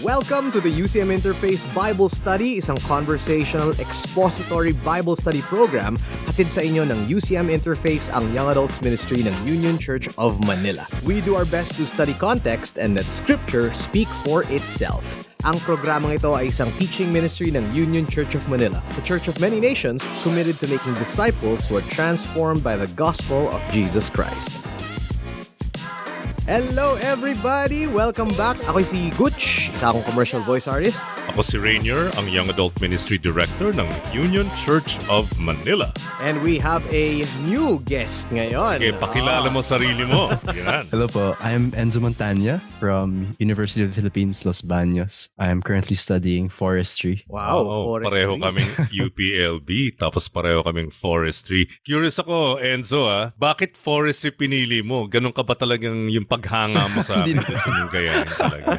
Welcome to the UCM Interface Bible Study, isang conversational expository Bible study program hatid sa inyo ng UCM Interface, ang Young Adults Ministry ng Union Church of Manila. We do our best to study context and let Scripture speak for itself. Ang programang ito ay isang teaching ministry ng Union Church of Manila, a church of many nations committed to making disciples who are transformed by the gospel of Jesus Christ. Hello everybody! Welcome back! Ako si Gutch, isa akong commercial voice artist. Ako si Rainier, ang Young Adult Ministry Director ng Union Church of Manila. And we have a new guest ngayon. Okay, pakilala mo sarili mo. Yan. Hello po, I'm Enzo Montana from University of the Philippines, Los Baños. I am currently studying forestry. Wow, Oo, forestry. pareho kaming UPLB, tapos pareho kaming forestry. Curious ako, Enzo, bakit forestry pinili mo? Ganun ka ba talagang yung paghanga mo sa amin? Gayahin talaga.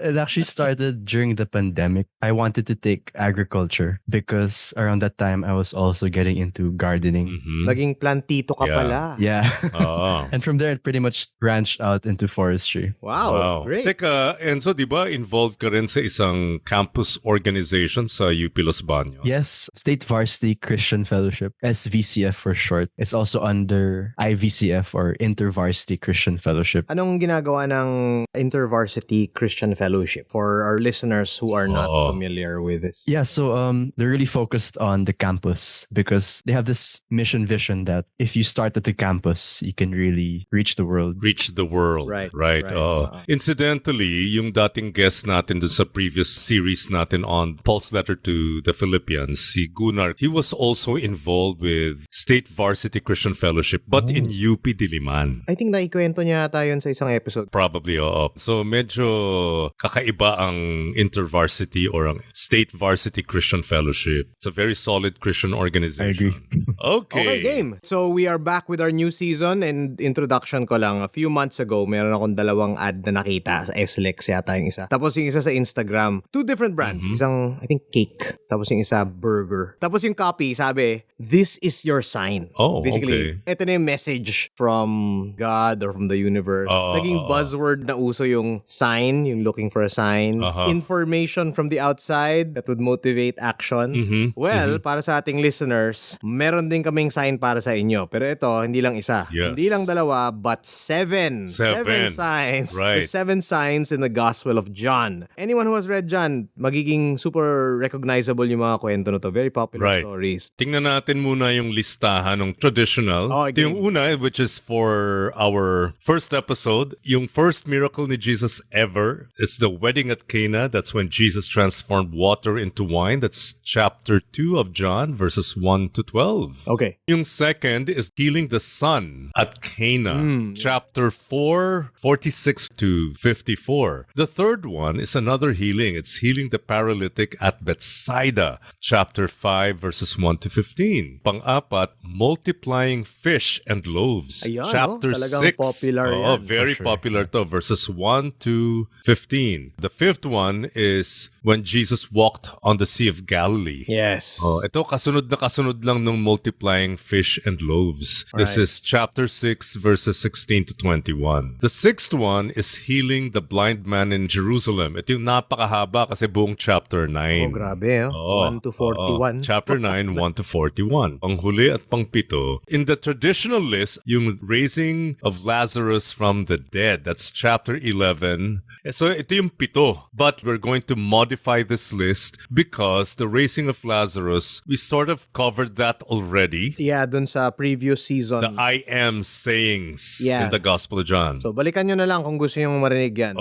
It actually started during the pandemic. I wanted to take agriculture because around that time I was also getting into gardening. Mhm. Naging plantito ka Yeah. pala. Yeah. Oo. And from there it pretty much branched out into forestry. Wow, great. Teka, Enzo, di ba involved ka rin sa isang campus organization sa UP Los Baños? Yes, State Varsity Christian Fellowship, SVCF for short. It's also under IVCF or InterVarsity Christian Fellowship. Anong ginagawa ng InterVarsity Christian Fellowship for our listeners who are not Oo. familiar with this? Yeah, so they're really focused on the campus because they have this mission vision that if you start at the campus, you can really reach the world. Reach the world. Right. Oh. Incidentally, yung dating guest natin dun sa previous series natin on Paul's Letter to the Philippians, si Gunnar, he was also involved with State Varsity Christian Fellowship but in UP Diliman. I think naikwento niya ata yun sa isang episode. Probably, oo. So, medyo kakaiba ang InterVarsity or ang State Varsity Christian Fellowship. It's a very solid Christian organization. Okay, game. So we are back with our new season, and introduction ko lang, a few months ago, meron akong dalawang ad na nakita sa SLEX yata yung isa. Tapos yung isa sa Instagram, two different brands. Isang, I think, cake. Tapos yung isa, burger. Tapos yung copy, sabi, "This is your sign." Oh, Basically, ito na yung message from God or from the universe. Naging buzzword na uso yung sign, yung looking for a sign. Information from the outside that would motivate action. Well, para sa ating listeners, meron din kaming sign para sa inyo. Pero ito, hindi lang isa. Yes. Hindi lang dalawa, but seven. Seven signs. Right. The 7 signs in the Gospel of John. Anyone who has read John, magiging super recognizable yung mga kwento na to. Very popular stories. Tingnan natin muna yung listahan ng traditional. Ito yung una, which is for our first episode. Yung first miracle ni Jesus ever. It's the wedding at Cana. That's when Jesus transformed water into wine. That's chapter 2 of John, verses 1 to 12. Okay. Yung second is healing the son at Cana, chapter 4, 46 to 54. The third one is another healing. It's healing the paralytic at Bethsaida, chapter 5, verses 1 to 15. Pang-apat, multiplying fish and loaves, Ayan, chapter talagang 6. popular yan. Very popular to, verses 1 to 15. The fifth one is when Jesus walked on the Sea of Galilee. Yes. Ito kasunod na kasunod lang ng multiplying fish and loaves. This is chapter 6, verses 16 to 21. The sixth one is healing the blind man in Jerusalem. Ito yung napakahaba kasi buong chapter 9. Grabe, 1 to 41. Chapter 9, 1 to 41. Panghuli at pangpito. In the traditional list, yung raising of Lazarus from the dead. That's chapter 11. So ito yung pito. But we're going to modify this list because the raising of Lazarus, we sort of covered that already. Yeah, dun sa previous season. The I am sayings in the Gospel of John. So, balikan nyo na lang kung gusto nyo marinig yan.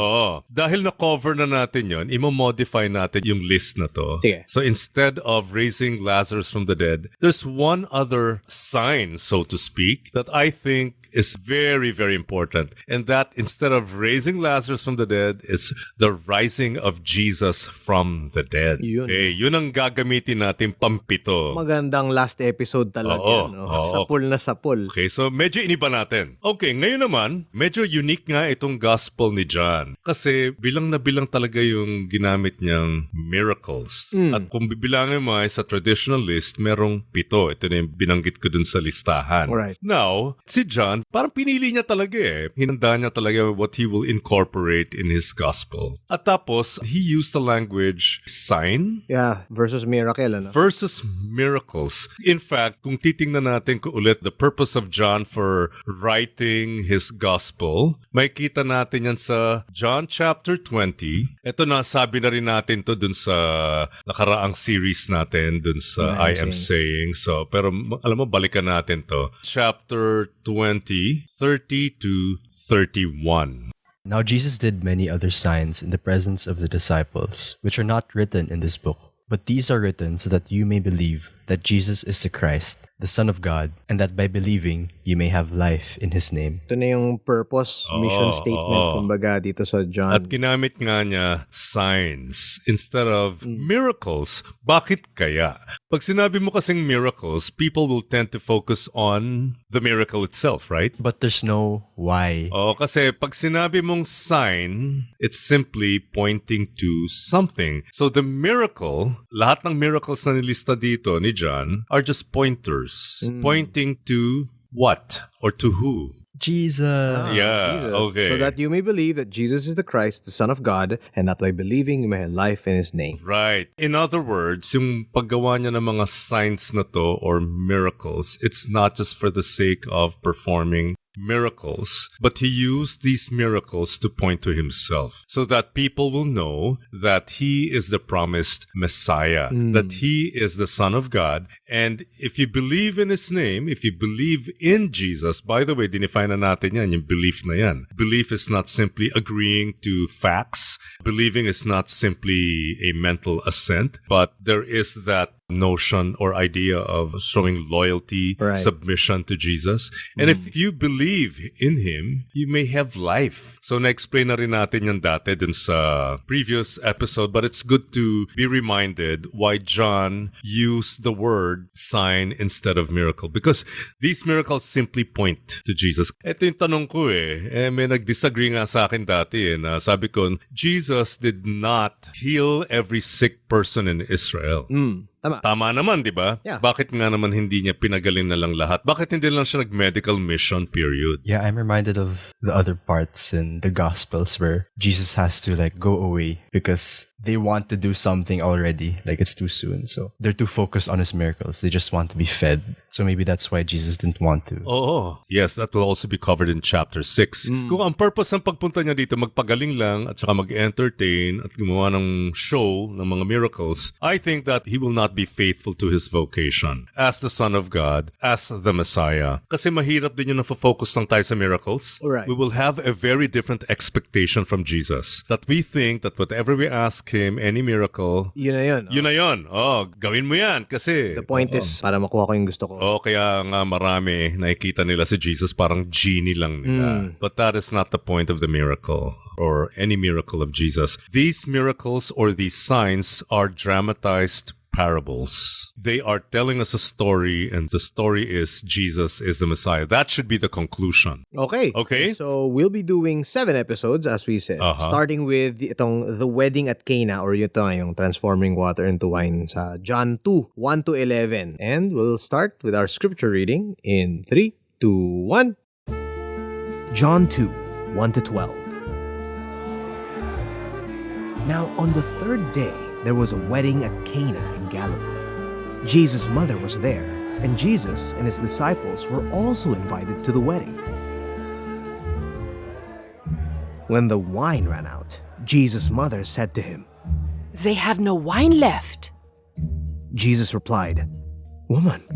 Dahil na-cover na natin yon, imo-modify natin yung list na to. Sige. So instead of raising Lazarus from the dead, there's one other sign, so to speak, that I think is very, very important. And that instead of raising Lazarus from the dead, is the rising of Jesus from the dead. Yun. Okay, yun ang gagamitin natin pampito. Magandang last episode talaga. Oo, No? oo. Sapul na sapul. Okay, so medyo iniba natin. Okay, ngayon naman, medyo unique nga itong gospel ni John. Kasi bilang na bilang talaga yung ginamit niyang miracles. At kung bibilangin mo ay sa traditional list, merong 7. Ito na yung binanggit ko dun sa listahan. Alright. Now, si John, Parang pinili niya talaga Hinanda niya talaga what he will incorporate in his gospel. At tapos, he used the language sign Yeah, versus miracle, ano? versus miracles. In fact, kung titingnan natin ko ulit the purpose of John for writing his gospel, may kita natin yan sa John chapter 20. Ito na, sabi na rin natin to dun sa nakaraang series natin dun sa I Am Saying. So, pero alam mo, balikan natin to. Chapter 20, 30 to 31. Now Jesus did many other signs in the presence of the disciples, which are not written in this book. But these are written so that you may believe that Jesus is the Christ, the Son of God, and that by believing, you may have life in His name. Ito na yung purpose, mission statement, kumbaga, dito sa John. At ginamit nga niya signs instead of miracles. Bakit kaya? Pag sinabi mo kasing miracles, people will tend to focus on the miracle itself, right? But there's no why. Kasi pag sinabi mong sign, it's simply pointing to something. So the miracle, lahat ng miracles na nilista dito ni John are just pointers. Pointing to what? Or to who? Jesus. Yeah, Jesus. okay. So that you may believe that Jesus is the Christ, the Son of God, and that by believing you may have life in His name. Right. In other words, yung paggawa niya ng mga signs na to or miracles, it's not just for the sake of performing miracles, but he used these miracles to point to himself so that people will know that he is the promised Messiah, that he is the Son of God. And if you believe in his name, if you believe in Jesus, by the way, dinefine na natin yan, yung belief na yan. Belief is not simply agreeing to facts. Believing is not simply a mental assent, but there is that notion or idea of showing loyalty, submission to Jesus. And if you believe in Him, you may have life. So na-explain na rin natin yan dati dun sa previous episode, but it's good to be reminded why John used the word sign instead of miracle. Because these miracles simply point to Jesus. Ito yung tanong ko may nag-disagree nga sa akin dati na sabi ko, Jesus did not heal every sick person in Israel. Tama naman, di ba? Yeah. Bakit nga naman hindi niya pinagaling na lang lahat? Bakit hindi lang siya nag-medical mission, period? Yeah, I'm reminded of the other parts in the Gospels where Jesus has to go away because they want to do something already. Like it's too soon. So they're too focused on His miracles. They just want to be fed. So maybe that's why Jesus didn't want to. Oo. Yes, that will also be covered in chapter 6. Kung ang purpose ng pagpunta niya dito, magpagaling lang at saka mag-entertain at gumawa ng show ng mga miracles, I think that he will not be faithful to his vocation as the Son of God, as the Messiah. Kasi mahirap din yung nafo-focus lang tayo sa miracles. Right. We will have a very different expectation from Jesus. That we think that whatever we ask Him, any miracle, Yun na yun. yun na yun. Gawin mo yan kasi. The point is, para makuha ko yung gusto ko. Kaya nga marami nakikita nila si Jesus parang genie lang nila. But that is not the point of the miracle or any miracle of Jesus. These miracles or these signs are dramatized parables. They are telling us a story, and the story is Jesus is the Messiah. That should be the conclusion. Okay. So we'll be doing 7 episodes, as we said. Starting with itong The Wedding at Cana, or yung transforming water into wine sa John 2, 1 to 11. And we'll start with our scripture reading in 3, 2, 1. John 2, 1 to 12. Now on the 3rd day, there was a wedding at Cana in Galilee. Jesus' mother was there, and Jesus and his disciples were also invited to the wedding. When the wine ran out, Jesus' mother said to him, "They have no wine left." Jesus replied, "Woman,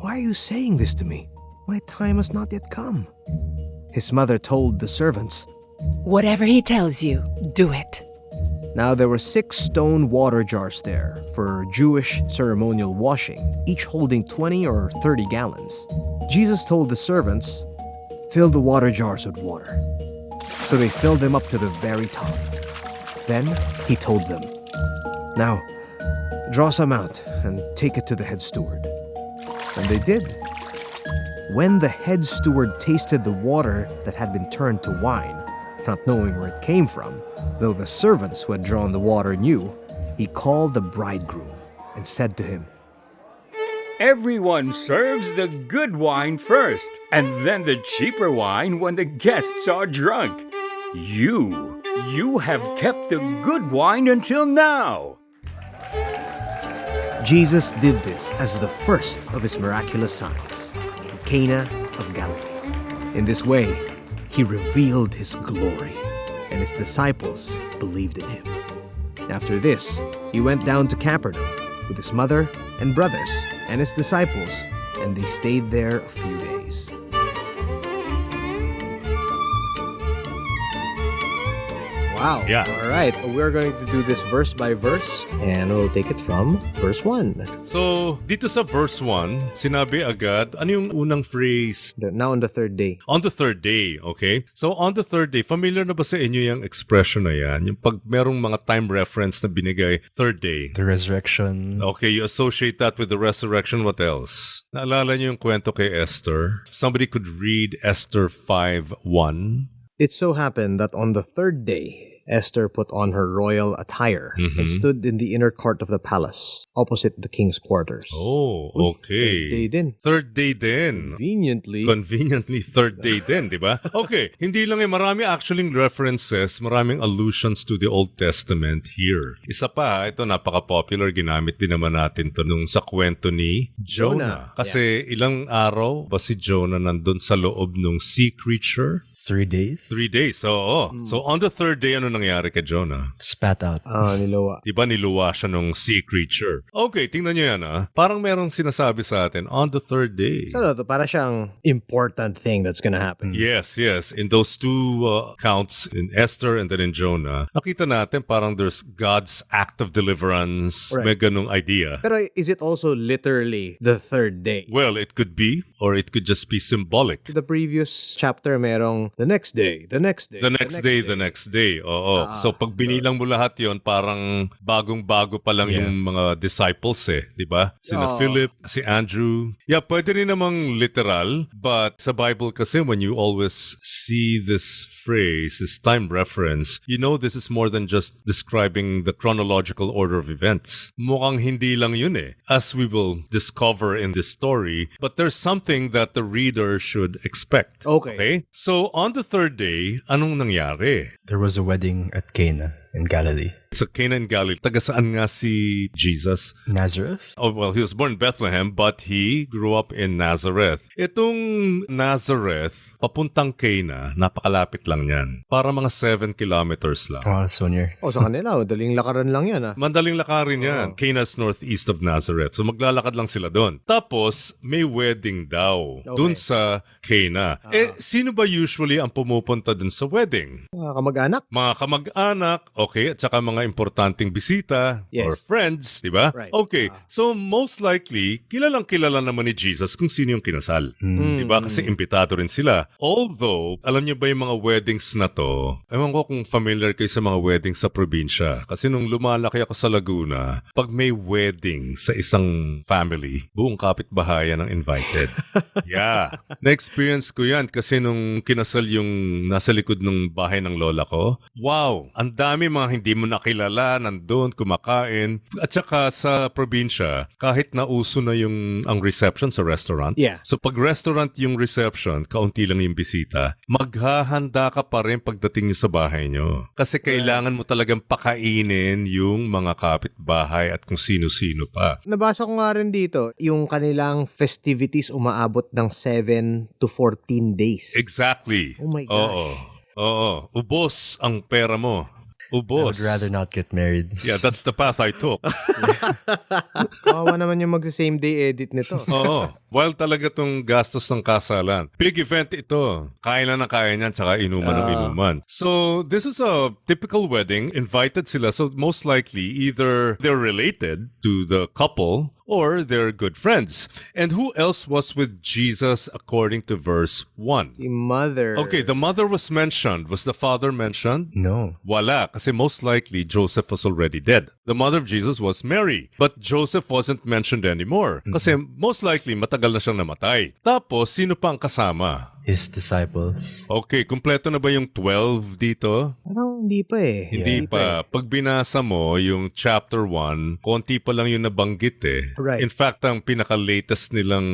why are you saying this to me? My time has not yet come." His mother told the servants, "Whatever he tells you, do it." Now there were 6 stone water jars there for Jewish ceremonial washing, each holding 20 or 30 gallons. Jesus told the servants, "Fill the water jars with water." So they filled them up to the very top. Then he told them, "Now, draw some out and take it to the head steward." And they did. When the head steward tasted the water that had been turned to wine, not knowing where it came from, though the servants who had drawn the water knew, he called the bridegroom and said to him, Everyone serves the good wine first, and then the cheaper wine when the guests are drunk. You have kept the good wine until now. Jesus did this as the first of his miraculous signs in Cana of Galilee. In this way, he revealed his glory, and his disciples believed in him. After this, he went down to Capernaum with his mother and brothers and his disciples, and they stayed there a few days. Wow. Yeah. All right. We're going to do this verse by verse, and we'll take it from verse 1. So, dito sa verse 1, sinabi agad, ano yung unang phrase? Now on the third day. On the third day, okay? So, on the third day, familiar na ba sa inyo yung expression na yan? Yung pag merong mga time reference na binigay, third day. The resurrection. Okay, you associate that with the resurrection. What else? Naalala niyo yung kwento kay Esther? Somebody could read Esther 5:1. It so happened that on the third day, Esther put on her royal attire and stood in the inner court of the palace, opposite the king's quarters. Oh, okay. Third day din. Third day din. Conveniently third day din, di ba? Okay, hindi lang marami actually references, maraming allusions to the Old Testament here. Isa pa, ito napaka-popular, ginamit din naman natin to nung sa kwento ni Jonah. Kasi ilang araw ba si Jonah nandun sa loob ng sea creature? 3 days. 3 days, oo. So on the third day, ano nangyari kay Jonah? Spat out. Niluwa. Diba niluwa siya ng sea creature? Okay, tingnan nyo yan Parang merong sinasabi sa atin, on the third day. So, para siyang important thing that's gonna happen. Yes. In those two accounts, in Esther and then in Jonah, nakita natin parang there's God's act of deliverance. Right. May ganung idea. Pero is it also literally the third day? Well, it could be, or it could just be symbolic. The previous chapter merong the next day, the next day, The next day. Oo. So, pag binilang mo lahat yon, parang bagong-bago pa lang yung mga disciples di ba? Sina Philip, si Andrew. Yeah, pwede rin namang literal, but sa Bible kasi when you always see this phrase, this time reference, you know this is more than just describing the chronological order of events. Mukhang hindi lang yun as we will discover in this story, but there's something that the reader should expect. Okay? So, on the third day, anong nangyari? There was a wedding at Cana in Galilee. Sa Cana in Galilee, taga saan nga si Jesus? Nazareth? Oh, well, he was born in Bethlehem, but he grew up in Nazareth. Itong Nazareth, papuntang Cana, napakalapit lang yan. Para mga 7 kilometers lang. Oh, so near. Sa kanila, daling lakaran lang yan Mandaling lakarin yan. Cana's northeast of Nazareth. So maglalakad lang sila doon. Tapos, may wedding daw. Doon sa Cana. Sino ba usually ang pumupunta doon sa wedding? Kamag-anak? Mga kamag-anak, okay, at saka mga importanteng bisita or friends, di ba? Right. Okay, so most likely, kilala naman ni Jesus kung sino yung kinasal. Di ba? Kasi imbitado rin sila. Although, alam niyo ba yung mga weddings na to, ewan ko kung familiar kayo sa mga weddings sa probinsya. Kasi nung lumalaki ako sa Laguna, pag may wedding sa isang family, buong kapitbahayan ang invited. Yeah. Na-experience ko yan kasi nung kinasal yung nasa likod ng bahay ng lola ko, wow, ang dami mga hindi mo nakilala, nandun, kumakain. At saka sa probinsya, kahit nauso na ang reception sa restaurant, so pag restaurant yung reception, kaunti lang yung bisita, maghahanda ka pa rin pagdating nyo sa bahay nyo. Kasi kailangan mo talagang pakainin yung mga kapitbahay at kung sino-sino pa. Nabasa ko nga rin dito, yung kanilang festivities umaabot ng 7 to 14 days. Exactly. Oh my gosh. Oo. Ubos ang pera mo. I Ubos. would rather not get married. Yeah, that's the path I took. Kawawa naman yung mag-same day edit nito. Oo. While talaga tong gastos ng kasalan. Big event ito. Kain lang ng kain yan, tsaka inuman ng inuman. So, this is a typical wedding. Invited sila. So, most likely, either they're related to the couple or they're good friends. And who else was with Jesus according to verse 1? The mother. Okay, the mother was mentioned. Was the father mentioned? No. Wala, kasi most likely Joseph was already dead. The mother of Jesus was Mary, but Joseph wasn't mentioned anymore. Kasi most likely matagal na siyang namatay. Tapos, sino pa ang kasama? his disciples. Okay, kumpleto na ba yung 12 dito? Parang hindi pa eh. Hindi pa. Pag binasa mo yung chapter 1, konti pa lang yung nabanggit eh. Right. In fact, ang pinaka-latest nilang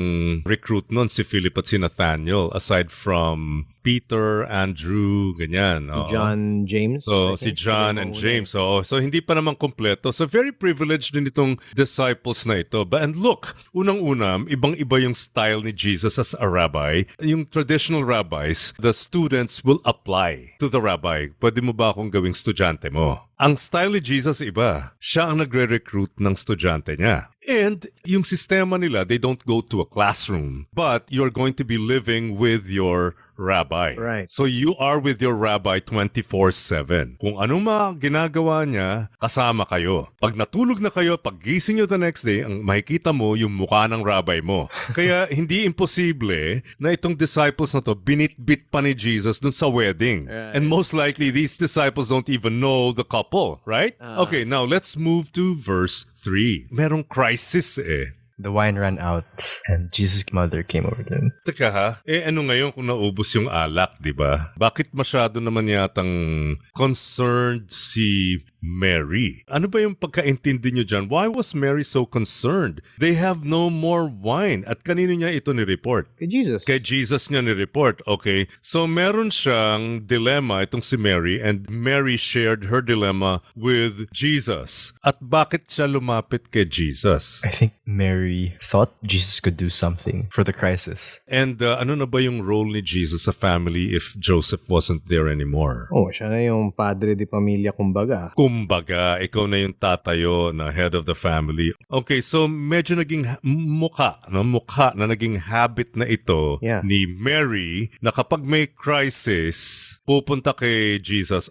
recruit nun si Philip at si Nathaniel, aside from Peter, Andrew, ganyan. Oo. John, James. So, I si think. John and James. So, hindi pa naman kompleto. So, very privileged din itong disciples na ito. And look, unang-una, ibang-iba yung style ni Jesus as a rabbi. Yung traditional rabbis, the students will apply to the rabbi. Pwede mo ba akong gawing estudyante mo? Ang style ni Jesus iba. Siya ang nagre-recruit ng estudyante niya. And yung sistema nila, they don't go to a classroom. But you're going to be living with your rabbi. Right. So you are with your rabbi 24/7. Kung anong mga ginagawa niya, kasama kayo. Pag natulog na kayo, pag gising nyo the next day, ang makikita mo yung mukha ng rabbi mo. Kaya hindi imposible na itong disciples na to, binitbit pa ni Jesus dun sa wedding. Right. And most likely, these disciples don't even know the couple, right? Okay, now let's move to verse 3. Merong crisis eh. The wine ran out, and Jesus' mother came over to him. Teka ha, ano ngayon kung naubos yung alak, di ba? Bakit masyado naman yatang concerned si Mary? Ano ba yung pagkaintindi nyo dyan? Why was Mary so concerned? They have no more wine. At kanino niya ito ni-report? Kay Jesus. Kay Jesus niya ni-report. Okay. So meron siyang dilemma itong si Mary, and Mary shared her dilemma with Jesus. At bakit siya lumapit kay Jesus? I think Mary thought Jesus could do something for the crisis. And ano na ba yung role ni Jesus sa family if Joseph wasn't there anymore? Oh, siya na yung padre de pamilya kumbaga. Kumbaga, ikaw na yung tatayo na head of the family. Okay, so medyo naging mukha na naging habit na ito ni Mary na kapag may crisis, pupunta kay Jesus,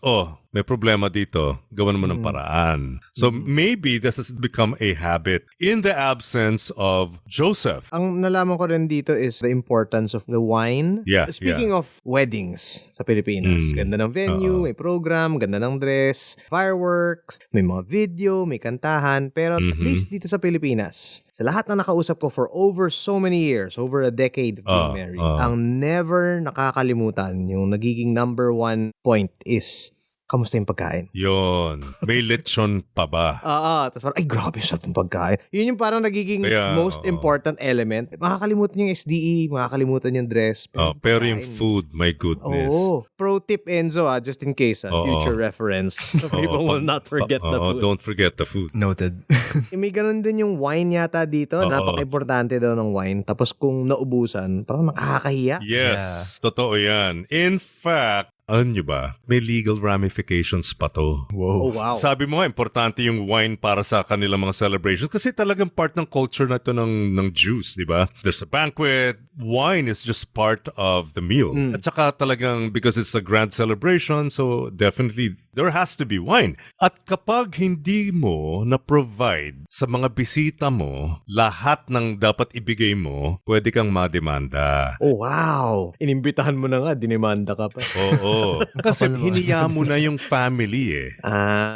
may problema dito, gawan mo ng paraan. So maybe this has become a habit in the absence of Joseph. Ang nalaman ko rin dito is the importance of the wine. Yeah, Speaking of weddings sa Pilipinas, ganda ng venue, may program, ganda ng dress, fireworks, may mga video, may kantahan. Pero at least dito sa Pilipinas, sa lahat na nakausap ko for over so many years, over a decade of being married, ang never nakakalimutan, yung nagiging number one point is, kamusta yung pagkain? Yun. May lechon pa ba? Tapos parang, ay grabe, sarap ng pagkain. Yun yung parang nagiging most important element. Makakalimutan yung SDE, makakalimutan yung dress. Pero yung food, my goodness. Pro tip, Enzo, just in case, future reference. So people will not forget the food. Don't forget the food. Noted. May ganun din yung wine yata dito. Napaka-importante daw ng wine. Tapos kung naubusan, parang nakakahiya. Yes, totoo yan. In fact, alam nyo ba, may legal ramifications pa to. Whoa. Oh, wow. Sabi mo nga, importante yung wine para sa kanilang mga celebrations kasi talagang part ng culture na ito ng Jews, di ba? There's a banquet, wine is just part of the meal. At saka talagang, because it's a grand celebration, so definitely, there has to be wine. At kapag hindi mo na-provide sa mga bisita mo, lahat ng dapat ibigay mo, pwede kang mademanda. Oh, wow. Inimbitahan mo na nga, dinimanda ka pa. Oo. Kasi hiniya mo na yung family eh.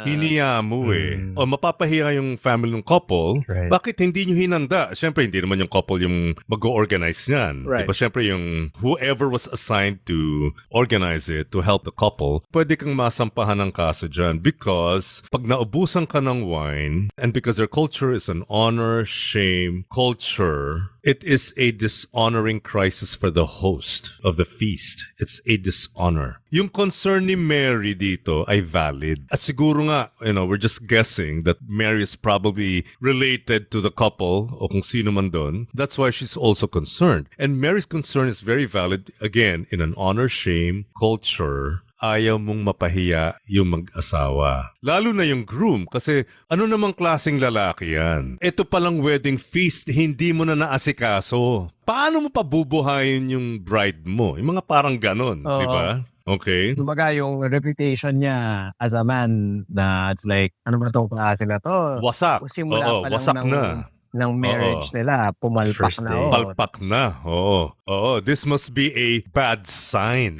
Hiniya mo eh. O mapapahiya yung family ng couple. Right. Bakit hindi nyo hinanda? Siyempre, hindi naman yung couple yung mag-organize niyan. Right. Diba? Siyempre, yung whoever was assigned to organize it, to help the couple, pwede kang masampahan ng kaso dyan. Because pag naubusan ka ng wine, and because their culture is an honor, shame, culture, it is a dishonoring crisis for the host of the feast. It's a dishonor. Yung concern ni Mary dito ay valid. At siguro nga, we're just guessing that Mary is probably related to the couple o kung sino man doon. That's why she's also concerned. And Mary's concern is very valid, again, in an honor-shame culture. Ayaw mong mapahiya yung mag-asawa. Lalo na yung groom kasi ano namang klaseng lalaki yan? Ito palang wedding feast, hindi mo na naasikaso. Paano mo pabubuhayin yung bride mo? Yung mga parang ganon, di ba? Okay. Kumbaga yung reputation niya as a man na it's like, ano ba itong klase na to? Wasak. Simula pa lang wasak ng na. ng marriage nila, pumalpak First na. day. Palpak na. Oo, this must be a bad sign.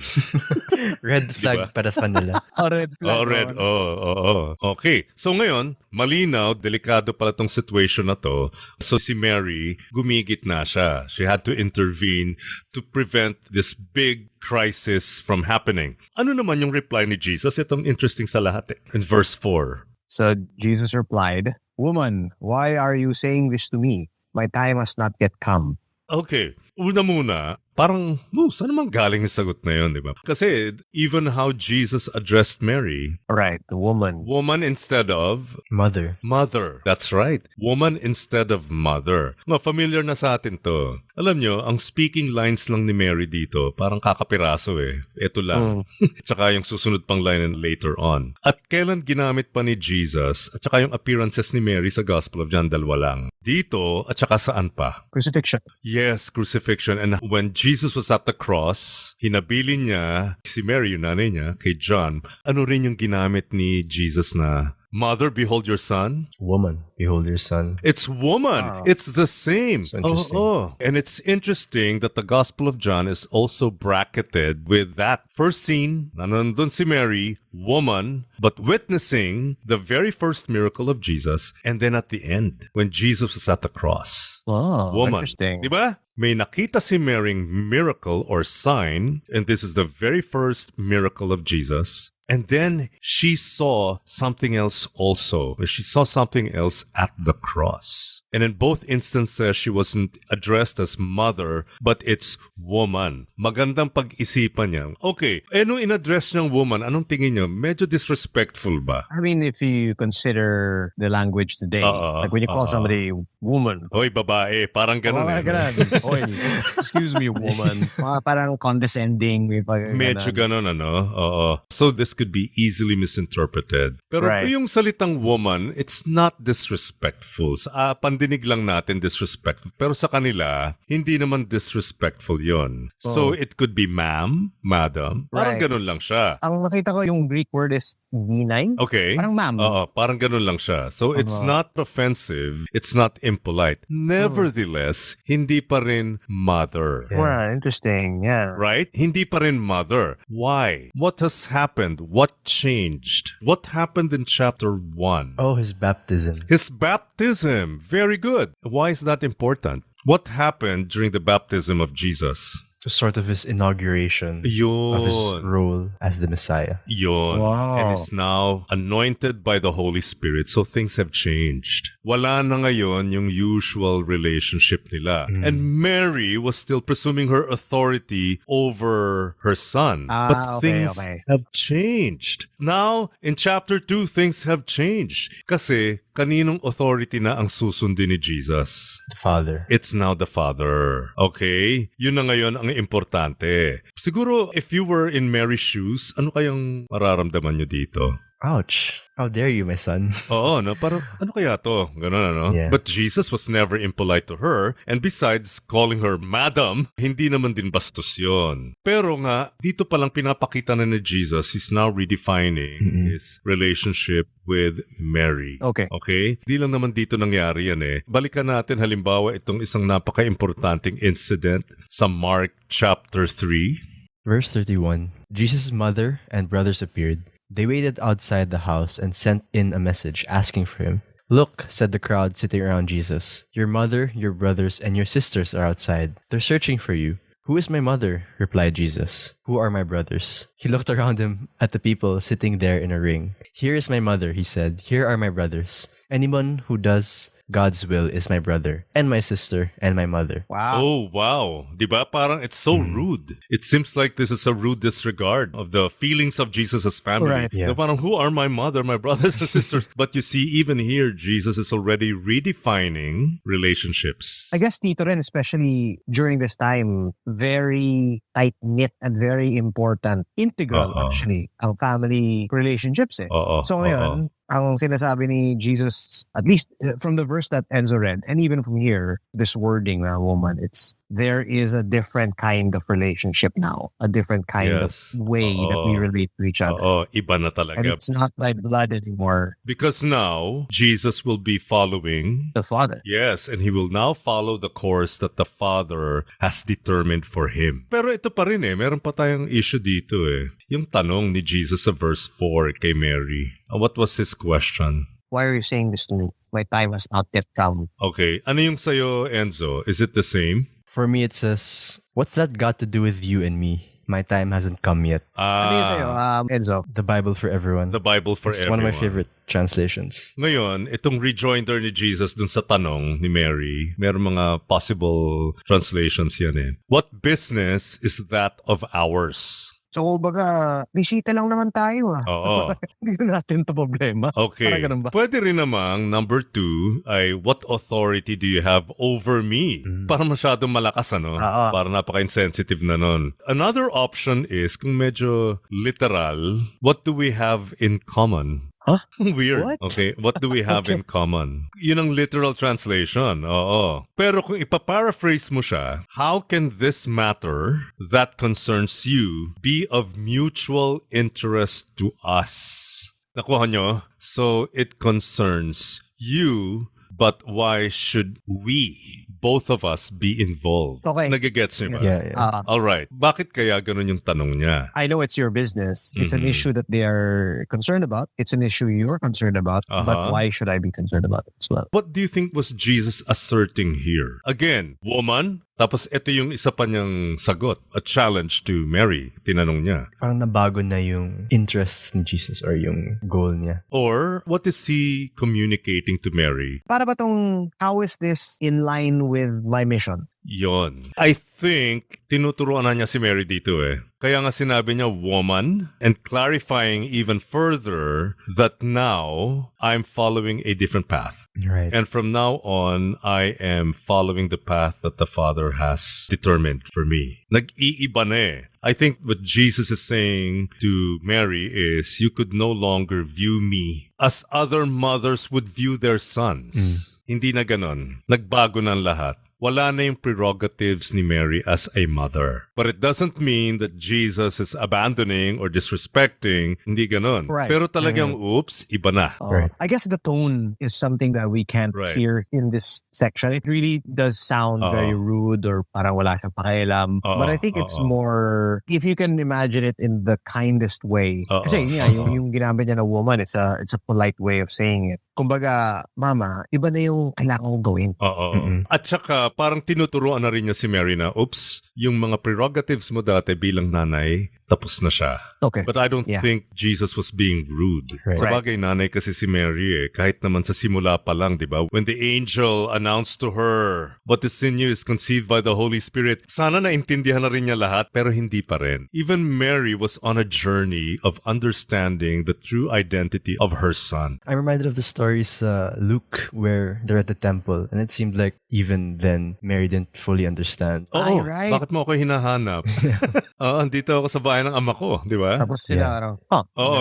Red flag para sa kanila. Red flag. Oh, red. Oo. Okay. So ngayon, malinaw, delikado pala tong situation na to. So si Mary, gumigit na siya. She had to intervene to prevent this big crisis from happening. Ano naman yung reply ni Jesus? Itong interesting sa lahat in verse 4. So Jesus replied, "Woman, why are you saying this to me? My time has not yet come." Okay. Una muna, parang, saan naman galing yung sagot na yun, di ba? Kasi even how Jesus addressed Mary, Right, the woman. woman instead of Mother. mother. That's right. Woman instead of mother. Familiar na sa atin to. Alam nyo, ang speaking lines lang ni Mary dito, parang kakapiraso eh. Ito lang. Tsaka yung susunod pang line later on. At kailan ginamit pa ni Jesus, at tsaka yung appearances ni Mary sa Gospel of John, dalawa lang. Dito, at tsaka saan pa? Crucifixion. Yes, crucifixion. And when Jesus was at the cross, hinabili niya si Mary, yung nanay niya, kay John. Ano rin yung ginamit ni Jesus na, Mother, behold your son? Woman, behold your son. It's woman. Wow. It's the same. So interesting. And it's interesting that the Gospel of John is also bracketed with that first scene, nandun si Mary, woman, but witnessing the very first miracle of Jesus, and then at the end, when Jesus was at the cross. Oh, Woman. interesting. Diba? May nakita si Maryng miracle or sign, and this is the very first miracle of Jesus. And then she saw something else also. She saw something else at the cross. And in both instances, she wasn't addressed as mother, but it's woman. Magandang pag-isipan niya. Okay, nung in-address niyang woman, anong tingin niyo? Medyo disrespectful ba? I mean, if you consider the language today, like when you call somebody woman, Hoy, babae. Parang ganun eh. Oy, excuse me, woman. Parang condescending. Medyo ganun, Oo. So this could be easily misinterpreted. Pero Right. yung salitang woman, it's not disrespectful. Sa pandinig lang natin disrespectful. Pero sa kanila, hindi naman disrespectful yon. So it could be ma'am, madam. Parang Right. ganun lang siya. Ang nakita ko yung Greek word is ginay. Okay? Parang ma'am. Oo, parang ganun lang siya. So it's not offensive. It's not impolite. Nevertheless, hindi pa rin mother. Well, interesting. Yeah. Right? Hindi pa rin mother. Why? What has happened? What changed? What happened in chapter 1? Oh, his baptism. His baptism. Very good. Why is that important? What happened during the baptism of Jesus? To sort of his inauguration Yun. of his role as the Messiah. Yun. Wow. And is now anointed by the Holy Spirit. So things have changed. Wala na ngayon yung usual relationship nila. And Mary was still presuming her authority over her son. But things have changed. Now, in chapter 2, things have changed. Kasi kaninong authority na ang susundin ni Jesus? The Father. It's now the Father. Okay? Yun na ngayon ang importante. Siguro, if you were in Mary's shoes, ano kayang mararamdaman nyo dito? Ouch. How dare you, my son? Oo, no? Parang, ano kaya to? Ganun, Yeah. But Jesus was never impolite to her. And besides calling her madam, hindi naman din bastos yun. Pero nga, dito palang pinapakita na ni Jesus, he's now redefining his relationship with Mary. Okay. Okay? Di lang naman dito nangyari yan eh. Balikan natin halimbawa itong isang napaka-importanting incident sa Mark chapter 3. Verse 31. Jesus' mother and brothers appeared. They waited outside the house and sent in a message asking for him. Look, said the crowd sitting around Jesus. Your mother, your brothers, and your sisters are outside. They're searching for you. Who is my mother? Replied Jesus. Who are my brothers? He looked around him at the people sitting there in a ring. Here is my mother, he said. Here are my brothers. Anyone who does God's will is my brother, and my sister, and my mother. Wow. Oh, wow. Diba? Parang it's so rude. It seems like this is a rude disregard of the feelings of Jesus' family. Right. Yeah. Diba? Parang, who are my mother, my brothers and sisters? But you see, even here, Jesus is already redefining relationships. I guess dito rin, especially during this time, very tight-knit and very important, integral actually, ang family relationships eh. So ngayon, ang sinasabi ni Jesus, at least from the verse that Enzo read, and even from here, this wording na woman, it's there is a different kind of relationship now, a different kind of way that we relate to each other. Iba na talaga. And it's not by blood anymore. Because now, Jesus will be following the Father. Yes, and he will now follow the course that the Father has determined for him. Pero ito pa rin meron pa tayong issue dito Yung tanong ni Jesus sa verse 4 kay Mary. What was his question? Why are you saying this to me? My time has not yet come. Okay. Ano yung sa'yo, Enzo? Is it the same? For me, it says, what's that got to do with you and me? My time hasn't come yet. Ano yung sa'yo, Enzo? The Bible for everyone. The Bible for it's everyone. It's one of my favorite translations. Ngayon, itong rejoinder ni Jesus dun sa tanong ni Mary, meron mga possible translations yan What business is that of ours? So, baga, bisita lang naman tayo Oo. Hindi na natin ito problema. Okay. Ba? Pwede rin namang, number 2, ay what authority do you have over me? Para masyadong malakas, Para napaka-insensitive na nun. Another option is, kung medyo literal, what do we have in common? Huh? Weird. What? Okay. What do we have in common? Yun ang literal translation. Oo. Pero kung ipaparaphrase mo siya, how can this matter that concerns you be of mutual interest to us? Nakuha nyo? So it concerns you, but why should we, both of us, be involved? Okay. Nagigets niyo ba? Yeah. Alright. Bakit kaya ganun yung tanong niya? I know it's your business. It's an issue that they are concerned about. It's an issue you're concerned about. But why should I be concerned about it as well? What do you think was Jesus asserting here? Again, woman, tapos ito yung isa pa niyang sagot, a challenge to Mary. Tinanong niya. Parang nabago na yung interests ni Jesus or yung goal niya. Or, what is he communicating to Mary? Para ba tong, how is this in line with my mission? Yon. I think, tinuturuan na niya si Mary dito Kaya nga sinabi niya, woman, and clarifying even further that now, I'm following a different path. Right. And from now on, I am following the path that the Father has determined for me. Nag-iiba na I think what Jesus is saying to Mary is, you could no longer view me as other mothers would view their sons. Hindi na ganon. Nagbago na ang lahat. Wala na yung prerogatives ni Mary as a mother. But it doesn't mean that Jesus is abandoning or disrespecting. Hindi ganon. Right. Pero talagang, oops, iba na. Right. I guess the tone is something that we can't hear in this section. It really does sound very rude or parang wala siyang pakialam. But I think it's more, if you can imagine it in the kindest way. Kasi yung ginamit niya na woman, it's a polite way of saying it. Kumbaga, mama, iba na yung kailangan kong gawin. At saka, parang tinuturuan na rin niya si Mary na, oops, yung mga prerogatives mo dati bilang nanay, tapos na siya. Okay. But I don't think Jesus was being rude. Right. Sa bagay, nanay kasi si Mary kahit naman sa simula pa lang, di ba? When the angel announced to her, what is in you is conceived by the Holy Spirit, sana naintindihan na rin niya lahat, pero hindi pa rin. Even Mary was on a journey of understanding the true identity of her son. I'm reminded of the stories Luke, where they're at the temple, and it seemed like even then, Mary didn't fully understand. Right. Bakit mo ako hinahanap? Andito ako sa bahay ng ama ko, di ba? Tapos sila,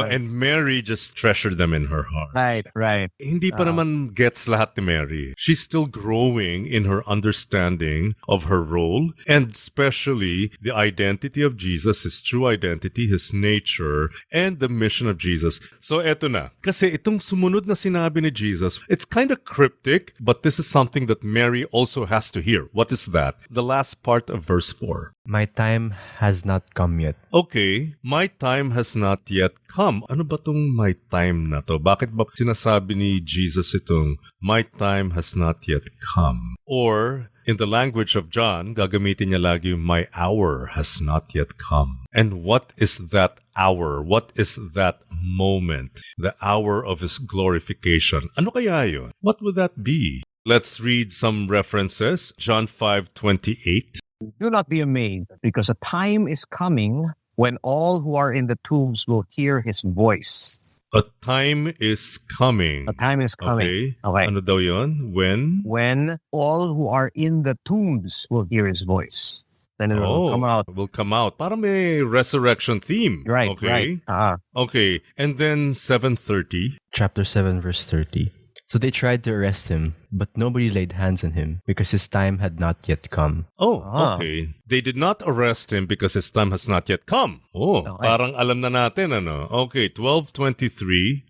and Mary just treasured them in her heart. Right. Hindi pa naman gets lahat ni Mary. She's still growing in her understanding of her role, and especially the identity of Jesus, his true identity, his nature, and the mission of Jesus. So eto na. Kasi itong sumunod na sinabi ni Jesus, it's kind of cryptic, but this is something that Mary also has to hear. What is that? The last part of verse 4. My time has not come yet. Okay, my time has not yet come. Ano ba tong my time na to? Bakit ba sinasabi ni Jesus itong my time has not yet come? Or, in the language of John, gagamitin niya lagi my hour has not yet come. And what is that hour? What is that moment? The hour of his glorification. Ano kaya yun? What would that be? Let's read some references. John 5:28. Do not be amazed, because a time is coming when all who are in the tombs will hear his voice. A time is coming. A time is coming. Okay. Ano daw yun? When? When all who are in the tombs will hear his voice. Then it will come out. Will come out. Parang may resurrection theme. Right, okay. right. Okay. And then 7:30. Chapter 7, verse 30. So they tried to arrest him, but nobody laid hands on him because his time had not yet come. Oh, okay. They did not arrest him because his time has not yet come. Oh, Okay. parang alam na natin, ano? Okay, 12:23.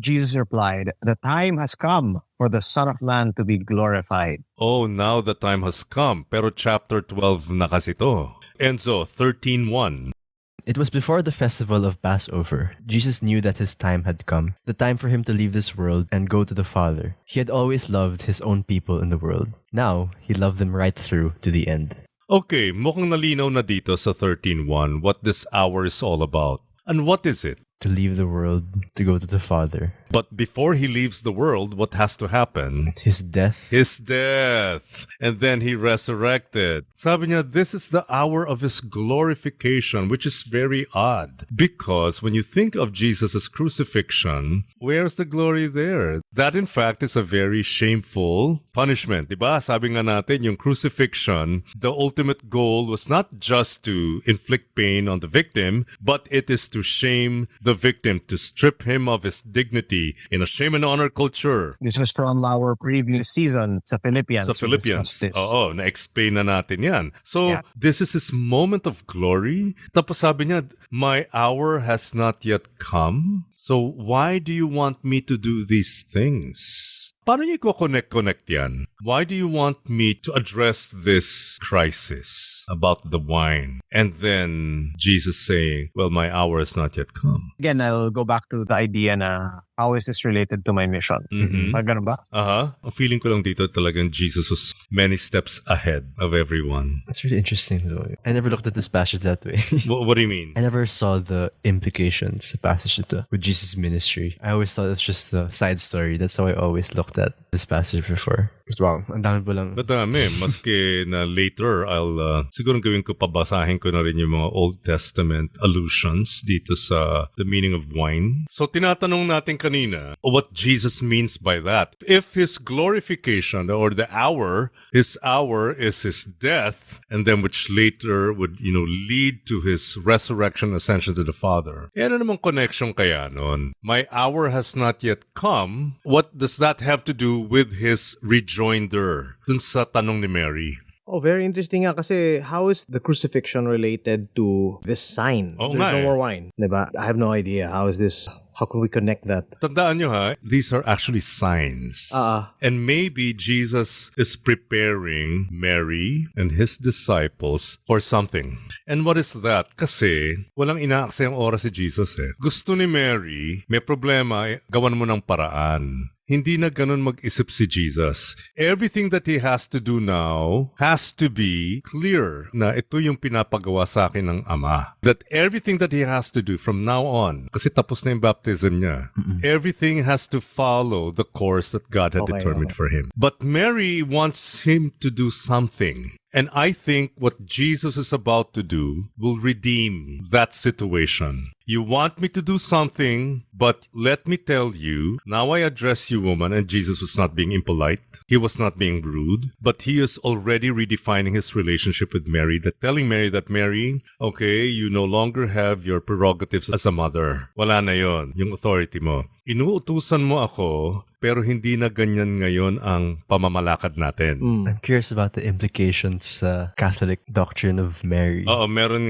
Jesus replied, "The time has come for the Son of Man to be glorified." Oh, now the time has come. Pero chapter 12 na kasi to. Enzo, 13:1. It was before the festival of Passover. Jesus knew that his time had come, the time for him to leave this world and go to the Father. He had always loved his own people in the world. Now, he loved them right through to the end. Okay, mukhang nalinaw na dito sa 13:1 what this hour is all about. And what is it? To leave the world, to go to the Father. But before he leaves the world, what has to happen? His death. His death. And then he resurrected. Sabi niya, this is the hour of his glorification, which is very odd. Because when you think of Jesus' crucifixion, where's the glory there? That in fact is a very shameful punishment. Diba? Sabi nga natin, yung crucifixion, the ultimate goal was not just to inflict pain on the victim, but it is to shame the victim, to strip him of his dignity in a shame and honor culture. This was from our previous season sa Philippians. Sa Philippians. We discussed this. Oo, na-explain na natin yan. So, Yeah. this is his moment of glory. Tapos sabi niya, my hour has not yet come. So, why do you want me to do these things? Paano niyo i-connect yan? Why do you want me to address this crisis about the wine? And then Jesus saying, well, my hour has not yet come. Again, I'll go back to the idea na how is this related to my mission? Mhm. Ganun ba? Ang feeling ko lang dito talagang Jesus was many steps ahead of everyone. That's really interesting though. I never looked at this passage that way. What do you mean? I never saw the implications sa passage ito with Jesus' ministry. I always thought it's just a side story. That's how I always looked at this passage before. Wow, ang dami pa lang. Madami. Maski na later, I'll siguro gawin ko, pabasahin ko na rin yung mga Old Testament allusions dito sa the meaning of wine. So tinatanong natin kanina what Jesus means by that. If his glorification or the hour, his hour is his death, and then which later would, lead to his resurrection, ascension to the Father. Ano namang connection kaya nun? My hour has not yet come. What does that have to do with his rejoinder dun sa tanong ni Mary? Oh, very interesting nga kasi how is the crucifixion related to this sign? Oh, There's no nga eh. more wine. Diba? I have no idea. How can we connect that? Tandaan nyo ha, these are actually signs. And maybe Jesus is preparing Mary and his disciples for something. And what is that? Kasi walang inaaksa yung oras si Jesus eh. Gusto ni Mary, may problema, gawan mo ng paraan. Hindi na ganun mag-isip si Jesus. Everything that he has to do now has to be clear na ito yung pinapagawa sa akin ng Ama. That everything that he has to do from now on, kasi tapos na yung baptism niya, everything has to follow the course that God had determined for him. But Mary wants him to do something. And I think what Jesus is about to do will redeem that situation. You want me to do something, but let me tell you, now I address you, woman, and Jesus was not being impolite. He was not being rude, but he is already redefining his relationship with Mary, that telling Mary that, Mary, okay, you no longer have your prerogatives as a mother. Wala na yon, yung authority mo. Inuutusan mo ako, pero hindi na ganyan ngayon ang pamamalakad natin. I'm curious about the implications sa Catholic doctrine of Mary. Oo, meron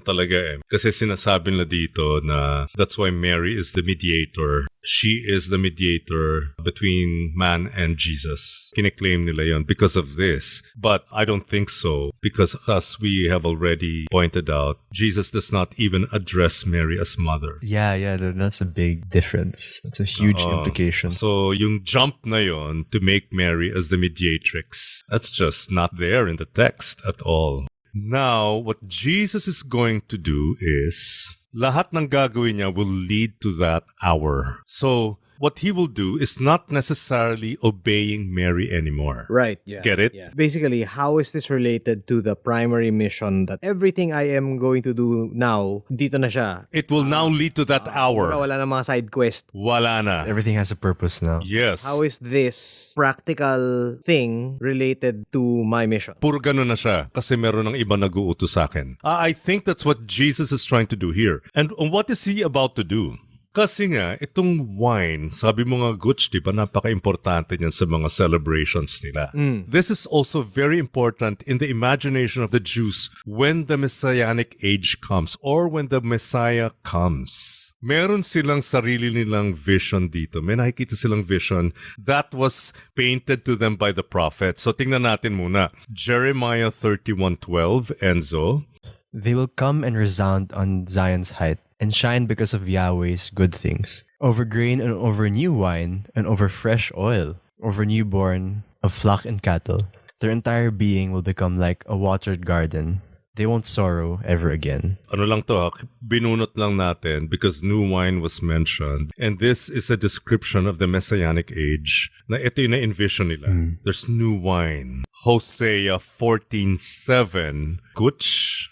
talaga eh. Kasi sinasabi nila dito na that's why Mary is the mediator. She is the mediator between man and Jesus. Kine-claim nila yon because of this. But I don't think so. Because as we have already pointed out, Jesus does not even address Mary as mother. Yeah, that's a big difference. That's a huge implication. So yung jump na yon to make Mary as the mediatrix, that's just not there in the text at all. Now, what Jesus is going to do is lahat ng gagawin niya will lead to that hour. So, what he will do is not necessarily obeying Mary anymore. Right, yeah. Get it? Yeah. Basically, how is this related to the primary mission that everything I am going to do now, dito na siya? It will now lead to that hour. Wala na mga side quest. Wala na. Everything has a purpose now. Yes. How is this practical thing related to my mission? Puro ganun na siya kasi meron ng iba nag-uutos sa akin. I think that's what Jesus is trying to do here. And what is he about to do? Kasi nga, itong wine, sabi mo nga, Gutch, di ba, napaka-importante niyan sa mga celebrations nila. This is also very important in the imagination of the Jews when the Messianic age comes or when the Messiah comes. Meron silang sarili nilang vision dito. May nakikita silang vision that was painted to them by the prophets. So tingnan natin muna. Jeremiah 31:12, Enzo. They will come and resound on Zion's height and shine because of Yahweh's good things. Over grain and over new wine and over fresh oil, over newborn of flock and cattle. Their entire being will become like a watered garden. They won't sorrow ever again. Ano lang to, binunot lang natin because new wine was mentioned. And this is a description of the Messianic age. Na ito yung na-envision nila. There's new wine. Hosea 14:7. Gutch.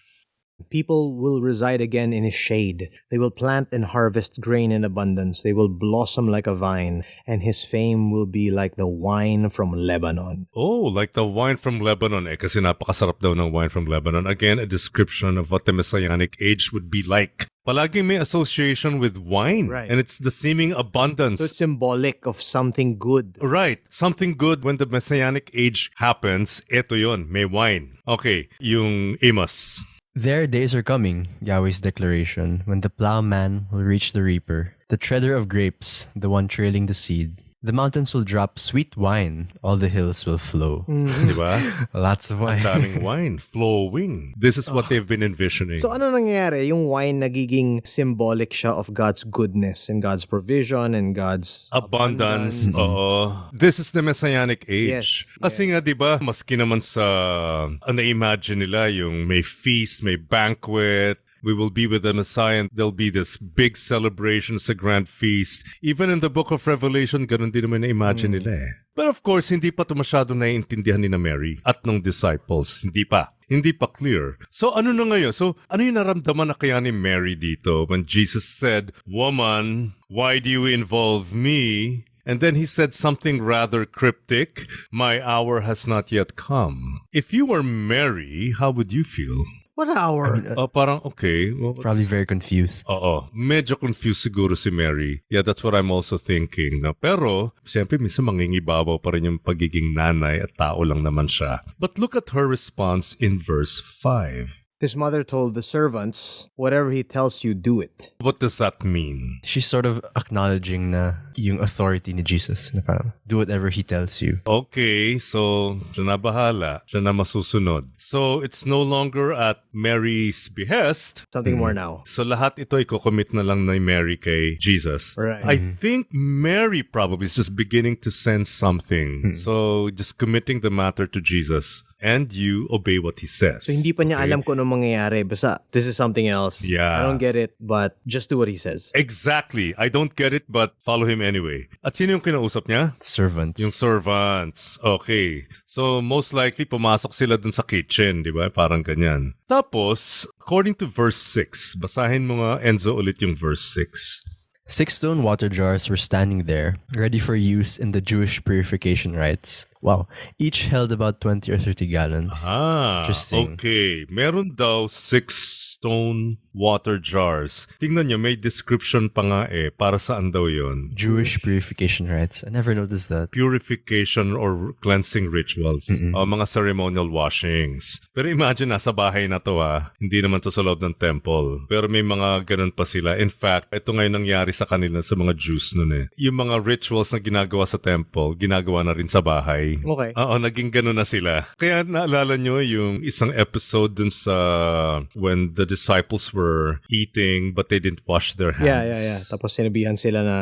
People will reside again in his shade. They will plant and harvest grain in abundance. They will blossom like a vine, and his fame will be like the wine from Lebanon. Oh, like the wine from Lebanon. Kasi napakasarap daw ng wine from Lebanon. Again, a description of what the Messianic age would be like. Palaging may association with wine. Right. And it's the seeming abundance. So it's symbolic of something good. Right. Something good when the Messianic age happens. Ito yon, may wine. Okay, yung Amos. Their days are coming, Yahweh's declaration, when the plowman will reach the reaper, the treader of grapes, the one trailing the seed. The mountains will drop sweet wine, all the hills will flow. Diba? Lots of wine. Ang daming wine, flowing. This is what they've been envisioning. So ano nangyayari? Yung wine nagiging symbolic siya of God's goodness and God's provision and God's abundance. Oo. This is the Messianic age. Yes, Kasi nga, di ba, maski naman sa na-imagine nila yung may feast, may banquet, we will be with the Messiah and there'll be this big celebration, a grand feast. Even in the book of Revelation, ganun din naman na-imagine nila eh. But of course, hindi pa ito masyado naiintindihan ni na Mary at ng disciples. Hindi pa clear. So ano na ngayon? So ano yung naramdaman na kaya ni Mary dito when Jesus said, "Woman, why do you involve me?" And then he said something rather cryptic, "My hour has not yet come." If you were Mary, how would you feel? What hour? Parang okay. Well, Probably very confused. Oo. Medyo confused siguro si Mary. Yeah, that's what I'm also thinking. No? Pero, siyempre, minsan mangingibabaw pa rin yung pagiging nanay at tao lang naman siya. But look at her response in verse 5. His mother told the servants, "Whatever he tells you, do it." What does that mean? She's sort of acknowledging na yung authority ni Jesus. Na parang, do whatever he tells you. Okay, so siya na bahala. Siya na masusunod. So it's no longer at Mary's behest. Something more now. So lahat ito i-commit na lang ni Mary kay Jesus. Right. I think Mary probably is just beginning to sense something. So just committing the matter to Jesus. And you obey what he says. So hindi pa niya alam kung anong mangyayari. Basta, this is something else. Yeah. I don't get it, but just do what he says. Exactly. I don't get it, but follow him anyway. At sino yung kinausap niya? Servants. Yung servants. Okay. So, most likely, pumasok sila dun sa kitchen, di ba? Parang ganyan. Tapos, according to verse 6, basahin mo nga, Enzo, ulit yung verse 6. 6 stone water jars were standing there, ready for use in the Jewish purification rites. Wow. Each held about 20 or 30 gallons. Interesting. Okay. Meron daw 6 stone water jars. Tingnan nyo, may description pa nga para saan daw yun? Jewish purification rites. I never noticed that. Purification or cleansing rituals. O mga ceremonial washings. Pero imagine, nasa bahay na to hindi naman to sa loob ng temple. Pero may mga ganun pa sila. In fact, ito ngayon nangyari sa kanila sa mga Jews nun Yung mga rituals na ginagawa sa temple, ginagawa na rin sa bahay. Okay. Oo, naging ganun na sila. Kaya naalala nyo yung isang episode dun sa when the disciples were eating but they didn't wash their hands. Yeah. Tapos sinabihan sila na...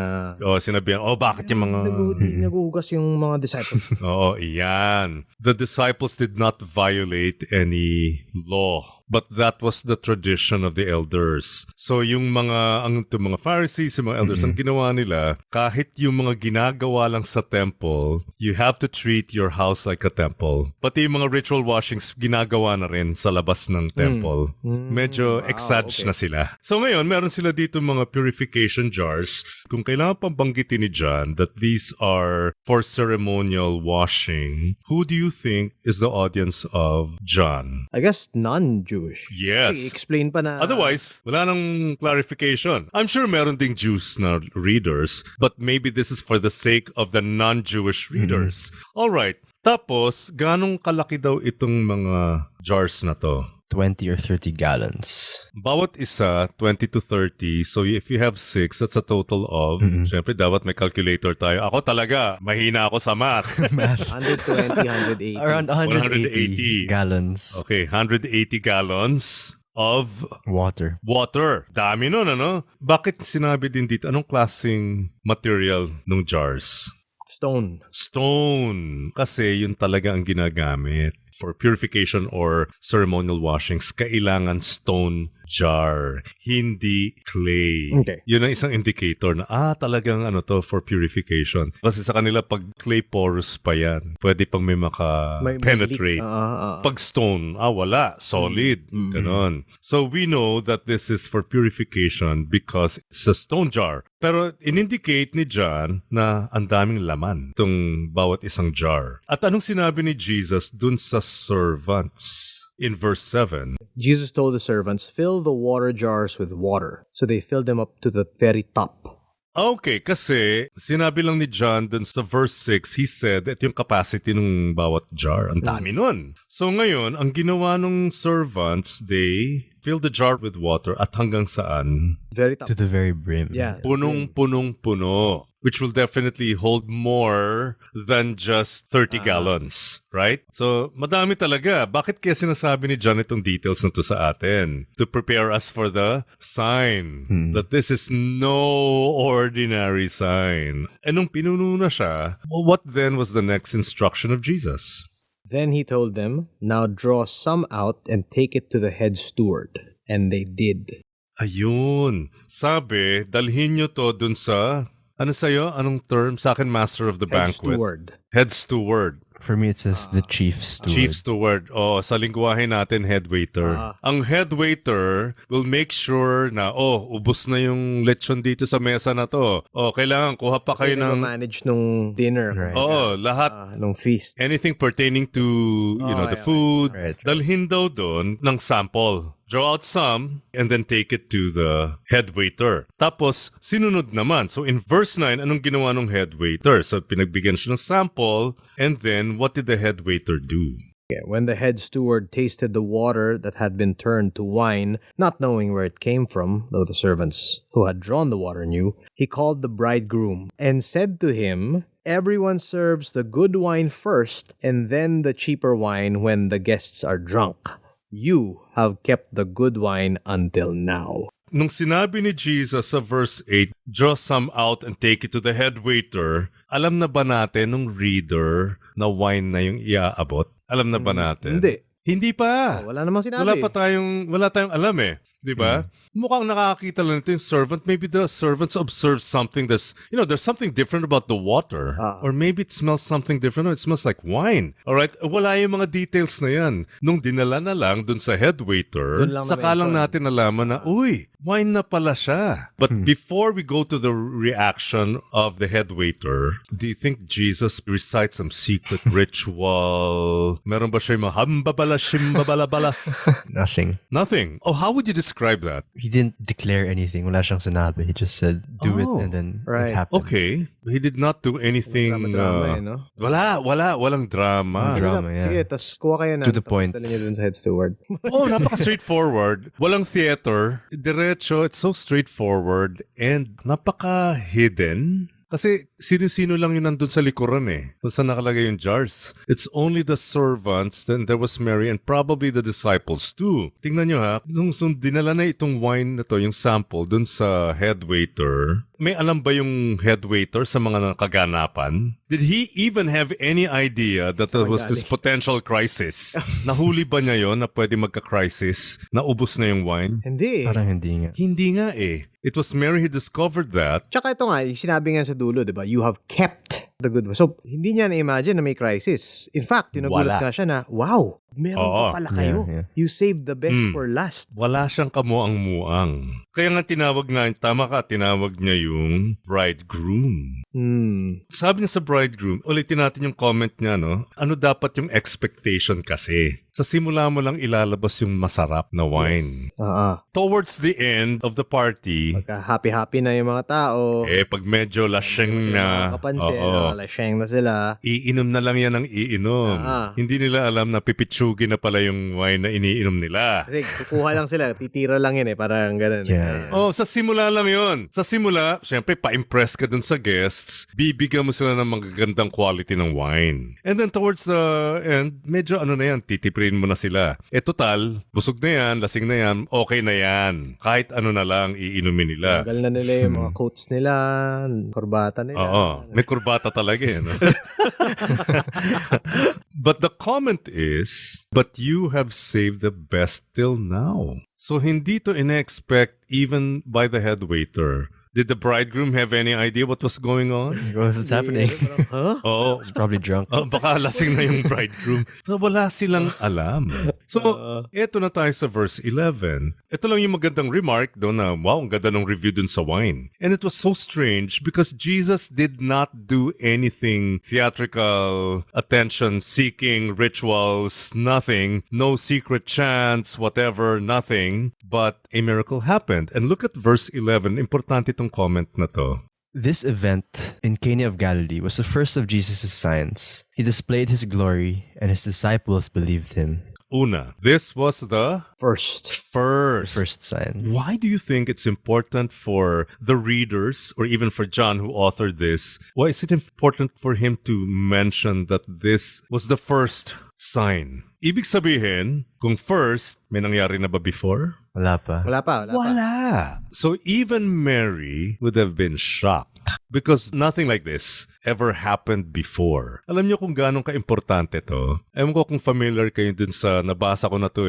Sinabihan, bakit yung mga... Naguhugas yung mga disciples. Oo, iyan. The disciples did not violate any law. But that was the tradition of the elders. So yung mga Pharisees, yung mga elders, ang ginawa nila, kahit yung mga ginagawa lang sa temple, you have to treat your house like a temple. Pati yung mga ritual washings, ginagawa na rin sa labas ng temple. Medyo exage na sila. So ngayon, meron sila dito mga purification jars. Kung kailangan pang banggitin ni John that these are for ceremonial washing, who do you think is the audience of John? I guess non-Jewish non-Jewish. Yes. Sige, explain pa na. Otherwise, wala nang clarification. I'm sure meron ding Jews na readers, but maybe this is for the sake of the non-Jewish readers. All right. Tapos, ganong kalaki daw itong mga jars na to? 20 or 30 gallons. Bawat isa, 20 to 30. So if you have 6, that's a total of, syempre dapat may calculator tayo. Ako talaga, mahina ako sa math. 120, 180. Around 180 gallons. Okay, 180 gallons of water. Dami nun, ano? Bakit sinabi din dito, anong klaseng material ng jars? Stone. Kasi yun talaga ang ginagamit. For purification or ceremonial washings, kailangan stone jar, hindi clay. Okay. Yun ang isang indicator na, talagang ano to, for purification. Kasi sa kanila, pag clay porous pa yan, pwede pang may maka-penetrate. Pag stone, wala. Solid. Ganon. So we know that this is for purification because it's a stone jar. Pero in-indicate ni John na ang daming laman itong bawat isang jar. At anong sinabi ni Jesus dun sa servants? In verse 7, Jesus told the servants, fill the water jars with water. So they filled them up to the very top. Okay, kasi sinabi lang ni John dun sa verse 6, he said, ito yung capacity ng bawat jar. Ang dami nun. So ngayon, ang ginawa ng servants, they fill the jar with water at hanggang saan? Very top. To the very brim. Yeah. Punong-punong-puno. Which will definitely hold more than just 30 gallons, right? So, madami talaga. Bakit kaya sinasabi ni John itong details na to sa atin? To prepare us for the sign. That this is no ordinary sign. And nung pinuno na siya, what then was the next instruction of Jesus? Then he told them, now draw some out and take it to the head steward. And they did. Ayun. Sabi, dalhin nyo to dun sa... Ano sa'yo? Anong term? Sa akin, master of the banquet. Head steward. For me, it says the chief steward. Chief steward. Sa lingwahe natin, head waiter. Ang head waiter will make sure na, ubos na yung lechon dito sa mesa na to. Kailangan kuha pa kayo ng... manage nung dinner. Right. Lahat. Nung feast. Anything pertaining to, the food. Right. Dalhin daw doon ng sample. Draw out some and then take it to the head waiter. Tapos, sinunod naman. So in verse 9, anong ginawa ng head waiter? So pinagbigyan siya ng sample and then what did the head waiter do? When the head steward tasted the water that had been turned to wine, not knowing where it came from, though the servants who had drawn the water knew, he called the bridegroom and said to him, everyone serves the good wine first and then the cheaper wine when the guests are drunk. You have kept the good wine until now. Nung sinabi ni Jesus sa verse 8, draw some out and take it to the head waiter, alam na ba natin nung reader na wine na yung iaabot? Alam na ba natin? Hindi pa. Wala namang sinabi. Wala tayong alam eh. Diba? Mukhang nakakita lang ito yung servant. Maybe the servants observed something that's, there's something different about the water. Or maybe it smells something different. No, it smells like wine. Alright? Wala yung mga details na yan. Nung dinala na lang dun sa head waiter, saka lang natin nalaman na, wine na pala siya. But before we go to the reaction of the head waiter, do you think Jesus recites some secret ritual? Meron ba siya yung hambabala, shimbabalabala? Nothing. How would you describe that? He didn't declare anything. Wala siyang sinabi. He just said, do it, and then it happened. Okay. He did not do anything. Drama, no? Walang drama. Sige, tas kuha kayo na. To the point. Dali niyo dun sa head steward. Napaka-straightforward. Walang theater. Diretso. It's so straightforward. And napaka-hidden. Kasi sino-sino lang yun nandun sa likuran eh. Kung saan nakalagay yung jars. It's only the servants, then there was Mary and probably the disciples too. Tingnan nyo ha, nung dinala na itong wine na to, yung sample dun sa head waiter, may alam ba yung head waiter sa mga nakaganapan? Did he even have any idea that there was this potential crisis? Nahuli ba niya yon na pwede magka-crisis? Naubos na yung wine? Hindi. Parang hindi nga. Hindi nga eh. It was Mary who discovered that. Tsaka ito nga, sinabi nga sa dulo, di ba? You have kept the good wine. So, hindi niya na-imagine na may crisis. In fact, tinagulat nga siya na, wow, meron pa pala kayo. Yeah. You saved the best for last. Wala siyang kamuang-muang. Kaya nga tinawag niya yung bridegroom. Sabi niya sa bridegroom, ulitin natin yung comment niya, no? Ano dapat yung expectation kasi? sa simula mo lang ilalabas yung masarap na wine. Towards the end of the party, pagka happy-happy na yung mga tao, pag medyo lasyeng na, lasyeng na sila, iinom na lang yan ng iinom. Hindi nila alam na pipitsugin na pala yung wine na iniinom nila. Kasi kukuha lang sila, titira lang yun parang ganun. Sa simula lang yun. Sa simula, syempre, pa-impress ka dun sa guests, bibigyan mo sila ng magagandang quality ng wine. And then towards the end, medyo titiprin mo na sila. Total, busog na yan, lasing na yan, okay na yan. Kahit ano na lang, iinumin nila. Tanggal na nila yung mga coats nila, kurbata nila. May kurbata talaga no? But the comment is, but you have saved the best till now. So hindi to in-expect even by the head waiter. Did the bridegroom have any idea what was going on? What's happening? He's probably drunk. Baka lasing na yung bridegroom. Wala silang alam. So, eto na tayo sa verse 11. Ito lang yung magandang remark doon na, wow, ang ganda ng review dun sa wine. And it was so strange because Jesus did not do anything theatrical, attention-seeking, rituals, nothing. No secret chants, whatever, nothing. But a miracle happened. And look at verse 11. Importante itong comment na to. This event in Cana of Galilee was the first of Jesus' signs. He displayed his glory, and his disciples believed him. Una, this was the first sign. Why do you think it's important for the readers, or even for John who authored this? Why is it important for him to mention that this was the first sign? Ibig sabihin, kung first, may nangyari na ba before? Wala pa. Wala. So even Mary would have been shocked because nothing like this ever happened before. Alam niyo kung gaano ka-importante to? Ewan ko kung familiar kayo dun sa nabasa ko na to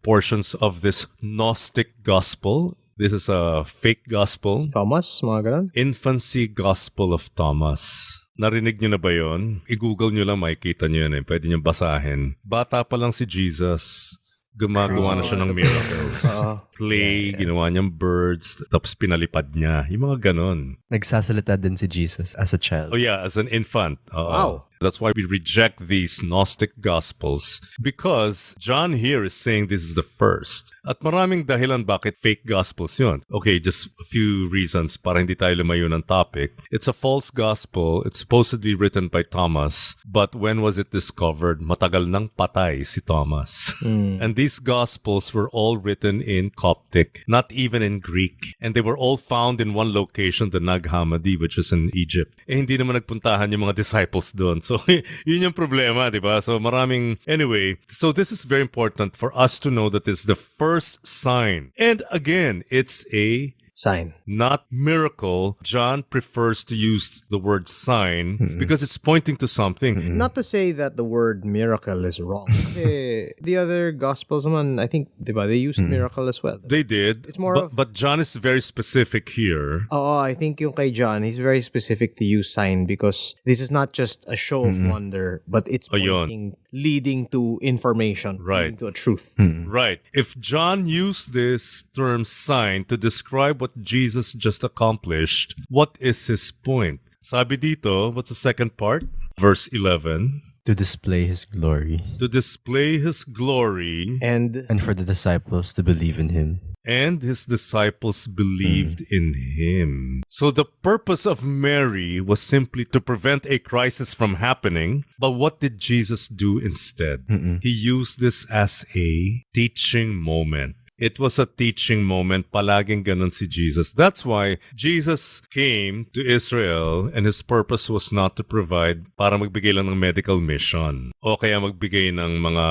portions of this Gnostic gospel. This is a fake gospel. Thomas, mga ganun? Infancy Gospel of Thomas. Narinig nyo na ba yun? I-google nyo lang, makikita nyo yun. Pwede nyo basahin. Bata pa lang si Jesus. Gumagawa na siya ng miracles. Clay, ginawa niyang birds, tapos pinalipad niya. Yung mga ganon. Nagsasalita din si Jesus as a child. As an infant. Wow. That's why we reject these Gnostic Gospels because John here is saying this is the first. At maraming dahilan bakit fake Gospels yun. Okay, just a few reasons para hindi tayo lumayo ng topic. It's a false gospel. It's supposedly written by Thomas. But when was it discovered? Matagal nang patay si Thomas. And these Gospels were all written in Coptic, not even in Greek. And they were all found in one location, the Nag Hammadi, which is in Egypt. Hindi naman nagpuntahan yung mga disciples doon. So, yun yung problema, di ba? So, anyway, so this is very important for us to know that this is the first sign. And again, it's a sign, not miracle. John prefers to use the word sign because it's pointing to something. Not to say that the word miracle is wrong. The other gospels, I think, diba, they used miracle as well. They did. It's more but John is very specific here. I think yung kay John, he's very specific to use sign because this is not just a show of wonder, but it's pointing, leading to information, leading to a truth. Right. If John used this term sign to describe what Jesus just accomplished, what is his point? Sabi dito, what's the second part? Verse 11. To display his glory. To display his glory. And for the disciples to believe in him. And his disciples believed in him. So the purpose of Mary was simply to prevent a crisis from happening. But what did Jesus do instead? He used this as a teaching moment. It was a teaching moment. Palaging ganon si Jesus. That's why Jesus came to Israel and his purpose was not to provide para magbigay lang ng medical mission o kaya magbigay ng mga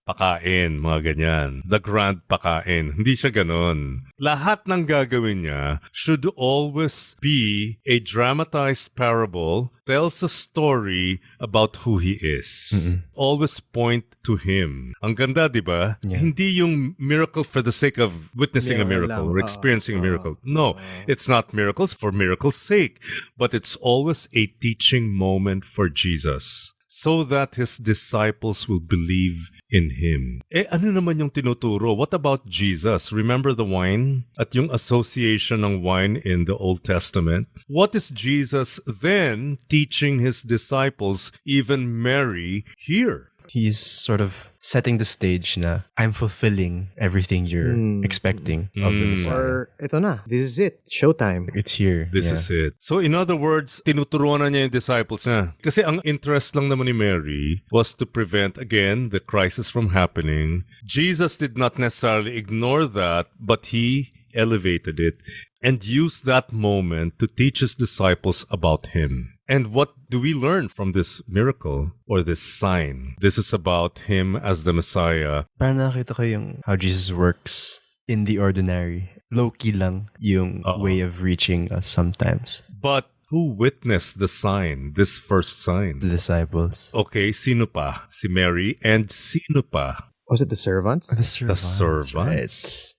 pakain, mga ganyan. The grand pakain. Hindi siya ganon. Lahat ng gagawin niya should always be a dramatized parable, tells a story about who he is. Always point to him. Ang ganda, di ba? Yeah. Hindi yung miracle for the sake of witnessing a miracle or experiencing a miracle. No, it's not miracles for miracle's sake, but it's always a teaching moment for Jesus so that his disciples will believe in him. Ano naman yung tinuturo? What about Jesus? Remember the wine? At yung association ng wine in the Old Testament? What is Jesus then teaching his disciples, even Mary, here? He's sort of setting the stage na I'm fulfilling everything you're expecting of the Messiah. Or ito na, this is it, showtime. It's here. This is it. So in other words, tinuturuan na niya yung disciples niya. Kasi ang interest lang naman ni Mary was to prevent, again, the crisis from happening. Jesus did not necessarily ignore that, but he elevated it and used that moment to teach his disciples about him. And what do we learn from this miracle or this sign? This is about him as the Messiah. Parang nakita ko yung how Jesus works in the ordinary. Low-key lang yung way of reaching us sometimes. But who witnessed the sign, this first sign? The disciples. Okay, sino pa? Si Mary and sino pa? Was it the servants? The servants. Right.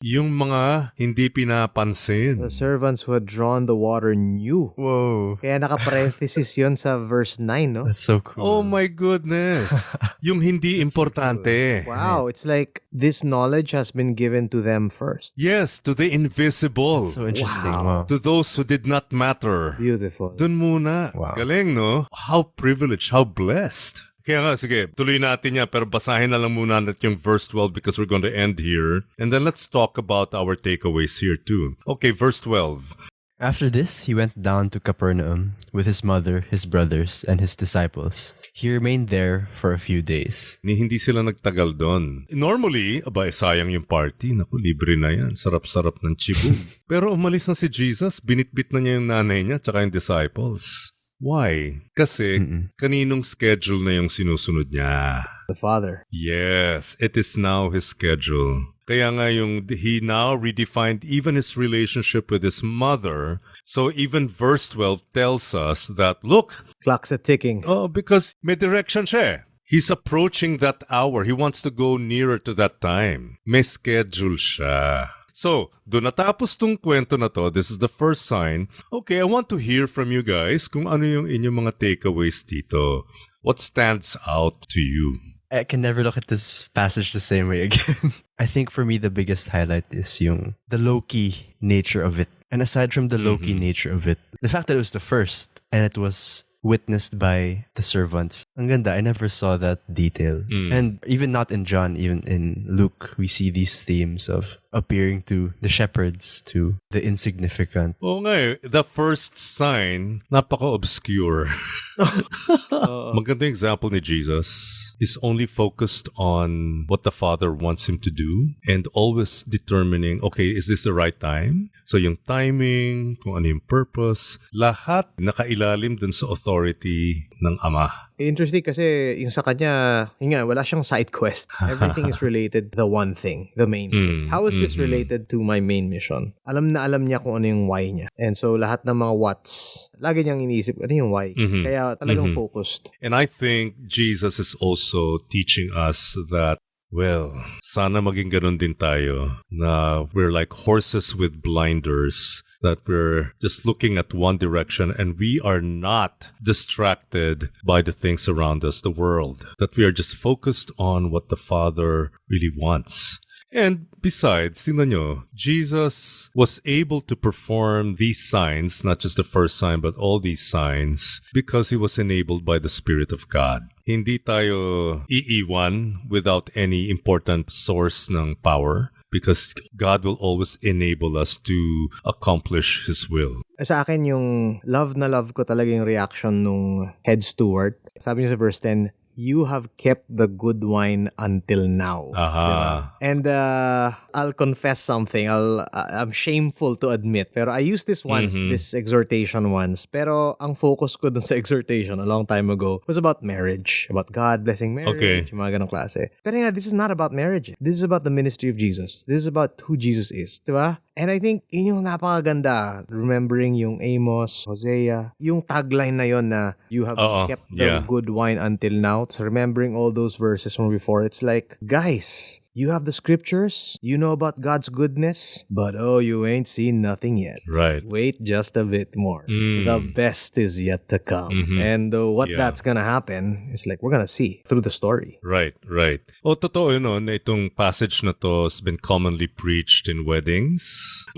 Yung mga hindi pinapansin. The servants who had drawn the water knew. Whoa. Kaya naka-parenthesis yun sa verse 9, no? That's so cool. Oh my goodness. Yung hindi importante. Wow, it's like this knowledge has been given to them first. Yes, to the invisible. So interesting. Wow. To those who did not matter. Beautiful. Dun muna. Wow. Galing, no? How privileged, how blessed. Kaya nga, sige, tuloy natin yan, pero basahin na lang muna natin yung verse 12 because we're going to end here. And then let's talk about our takeaways here too. Okay, verse 12. After this, he went down to Capernaum with his mother, his brothers, and his disciples. He remained there for a few days. Hindi sila nagtagal doon. Normally, sayang yung party. Naku, libre na yan. Sarap-sarap ng chibu. Pero umalis na si Jesus, binitbit na niya yung nanay niya tsaka yung disciples. Why? Kasi kaninong schedule na yung sinusunod niya? The Father. Yes, it is now his schedule. Kaya nga he now redefined even his relationship with his mother. So even verse 12 tells us that, look, Clock's a ticking. oh, because may direction siya. He's approaching that hour. He wants to go nearer to that time. May schedule siya. So, doon natapos tong kwento na to. This is the first sign. Okay, I want to hear from you guys kung ano yung inyong mga takeaways dito. What stands out to you? I can never look at this passage the same way again. I think for me, the biggest highlight is the low-key nature of it. And aside from the low-key nature of it, the fact that it was the first and it was witnessed by the servants. Ang ganda, I never saw that detail. And even not in John, even in Luke, we see these themes of appearing to the shepherds, to the insignificant. Oo nga eh. The first sign, napaka-obscure. Maganda example ni Jesus. He's only focused on what the Father wants him to do and always determining, okay, is this the right time? So yung timing, kung ano yung purpose, lahat nakailalim dun sa authority ng Ama. Interesting kasi yung sa kanya, wala siyang side quest. Everything is related to the one thing, the main thing. How is this related to my main mission? Alam na alam niya kung ano yung why niya. And so lahat ng mga what's, lagi niyang iniisip, ano yung why? Kaya talagang focused. And I think Jesus is also teaching us that, well, sana maging ganun din tayo na we're like horses with blinders, that we're just looking at one direction and we are not distracted by the things around us, the world, that we are just focused on what the Father really wants. And besides, tingnan nyo, Jesus was able to perform these signs, not just the first sign, but all these signs, because he was enabled by the Spirit of God. Hindi tayo iiwan without any important source ng power, because God will always enable us to accomplish His will. Sa akin, yung love na love ko talaga yung reaction nung head steward. Sabi niya sa verse 10, you have kept the good wine until now. Diba? And I'll confess something. I'm shameful to admit. Pero I used this once, this exhortation once. Pero ang focus ko dun sa exhortation a long time ago was about marriage. About God blessing marriage. Yung mga ganong klase. Pero nga, this is not about marriage. This is about the ministry of Jesus. This is about who Jesus is. Diba? And I think, yun yung napakaganda. Remembering yung Amos, Hosea, yung tagline na yon na you have kept the good wine until now. So remembering all those verses from before, it's like, guys, You have the scriptures, you know about God's goodness, but you ain't seen nothing yet. Right. Wait just a bit more. The best is yet to come. And what that's gonna happen is like we're gonna see through the story. Right. Totoo yun, na itong passage na to has been commonly preached in weddings.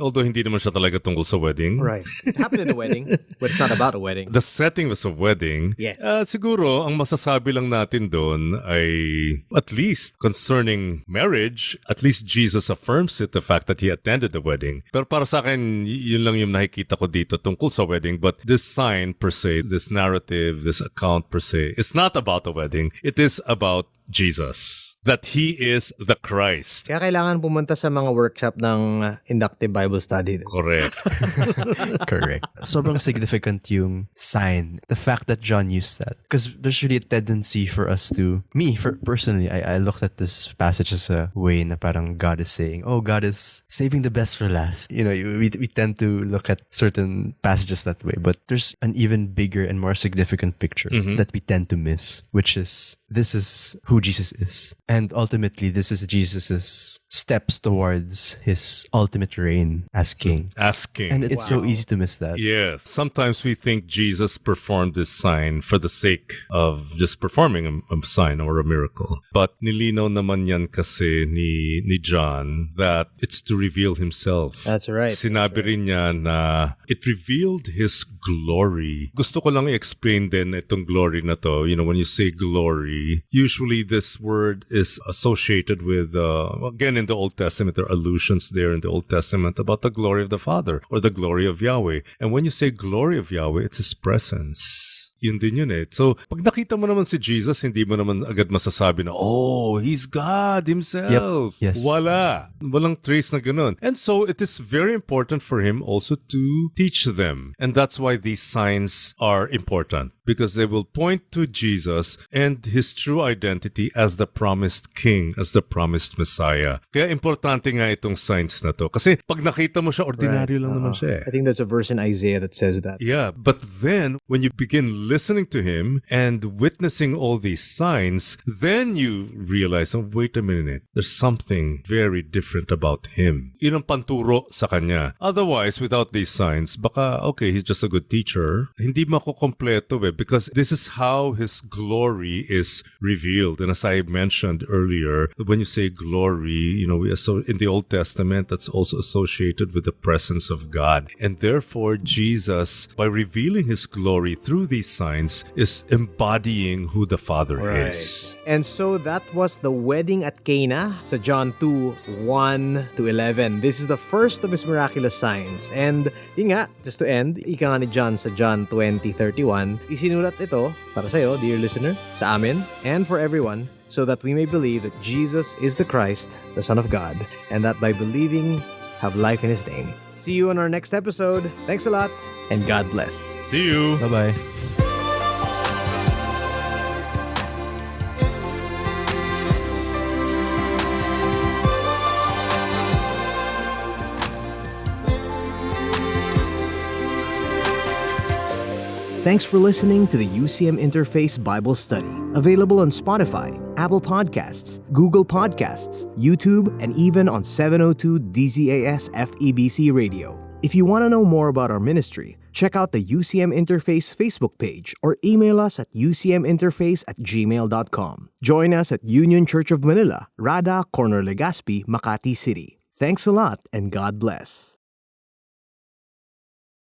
Although hindi naman siya talaga tungkol sa wedding. Right. It happened in a wedding, but it's not about a wedding. The setting was a wedding. Yes. Siguro, ang masasabi lang natin doon ay at least concerning marriage, at least Jesus affirms it, the fact that he attended the wedding. Pero para sa akin, yun lang yung nakikita ko dito tungkol sa wedding. But this sign per se, this narrative, this account per se, it's not about a wedding. It is about Jesus. That he is the Christ. Kaya kailangan pumunta sa mga workshop ng inductive Bible study. Correct. Correct. Sobrang significant yung sign. The fact that John used that. Because there's really a tendency for us to, personally, I looked at this passage as a way na parang God is saying, God is saving the best for last. We tend to look at certain passages that way. But there's an even bigger and more significant picture that we tend to miss, which is, this is who Jesus is. And ultimately, this is Jesus' steps towards his ultimate reign as king. And it's so easy to miss that. Yes. Sometimes we think Jesus performed this sign for the sake of just performing a sign or a miracle. But nilinaw naman yan kasi ni John that it's to reveal himself. That's right. Sinabi rin niya na it revealed his glory. Gusto ko lang i-explain din itong glory na to. When you say glory, usually this word is associated with, again, in the Old Testament, there are allusions there in the Old Testament about the glory of the Father or the glory of Yahweh. And when you say glory of Yahweh, it's His presence. Yun din yun eh. So, pag nakita mo naman si Jesus, hindi mo naman agad masasabi na, He's God Himself. Yep. Yes. Walang trace na ganun. And so, it is very important for Him also to teach them. And that's why these signs are important. Because they will point to Jesus and His true identity as the promised King, as the promised Messiah. Kaya importante nga itong signs na to. Kasi pag nakita mo siya, ordinaryo lang naman siya. I think there's a verse in Isaiah that says that. Yeah, but then when you begin listening to Him and witnessing all these signs, then you realize, wait a minute, there's something very different about Him. Yun ang panturo sa Kanya. Otherwise, without these signs, baka, okay, He's just a good teacher. Hindi makukompleto because this is how His glory is revealed. And as I mentioned earlier, when you say glory, in the Old Testament, that's also associated with the presence of God. And therefore, Jesus, by revealing His glory through these signs, is embodying who the Father is. And so that was the wedding at Cana sa John 2:1-11. This is the first of His miraculous signs. And yun nga, just to end, ika nga ni John sa John 20:31, isinulat ito para sa'yo, dear listener, sa amin, and for everyone, so that we may believe that Jesus is the Christ, the Son of God, and that by believing, have life in His name. See you on our next episode. Thanks a lot, and God bless. See you. Bye-bye. Thanks for listening to the UCM Interface Bible Study, available on Spotify, Apple Podcasts, Google Podcasts, YouTube, and even on 702 DZAS FEBC Radio. If you want to know more about our ministry, check out the UCM Interface Facebook page or email us at ucminterface@gmail.com. Join us at Union Church of Manila, Rada, Corner Legazpi, Makati City. Thanks a lot and God bless.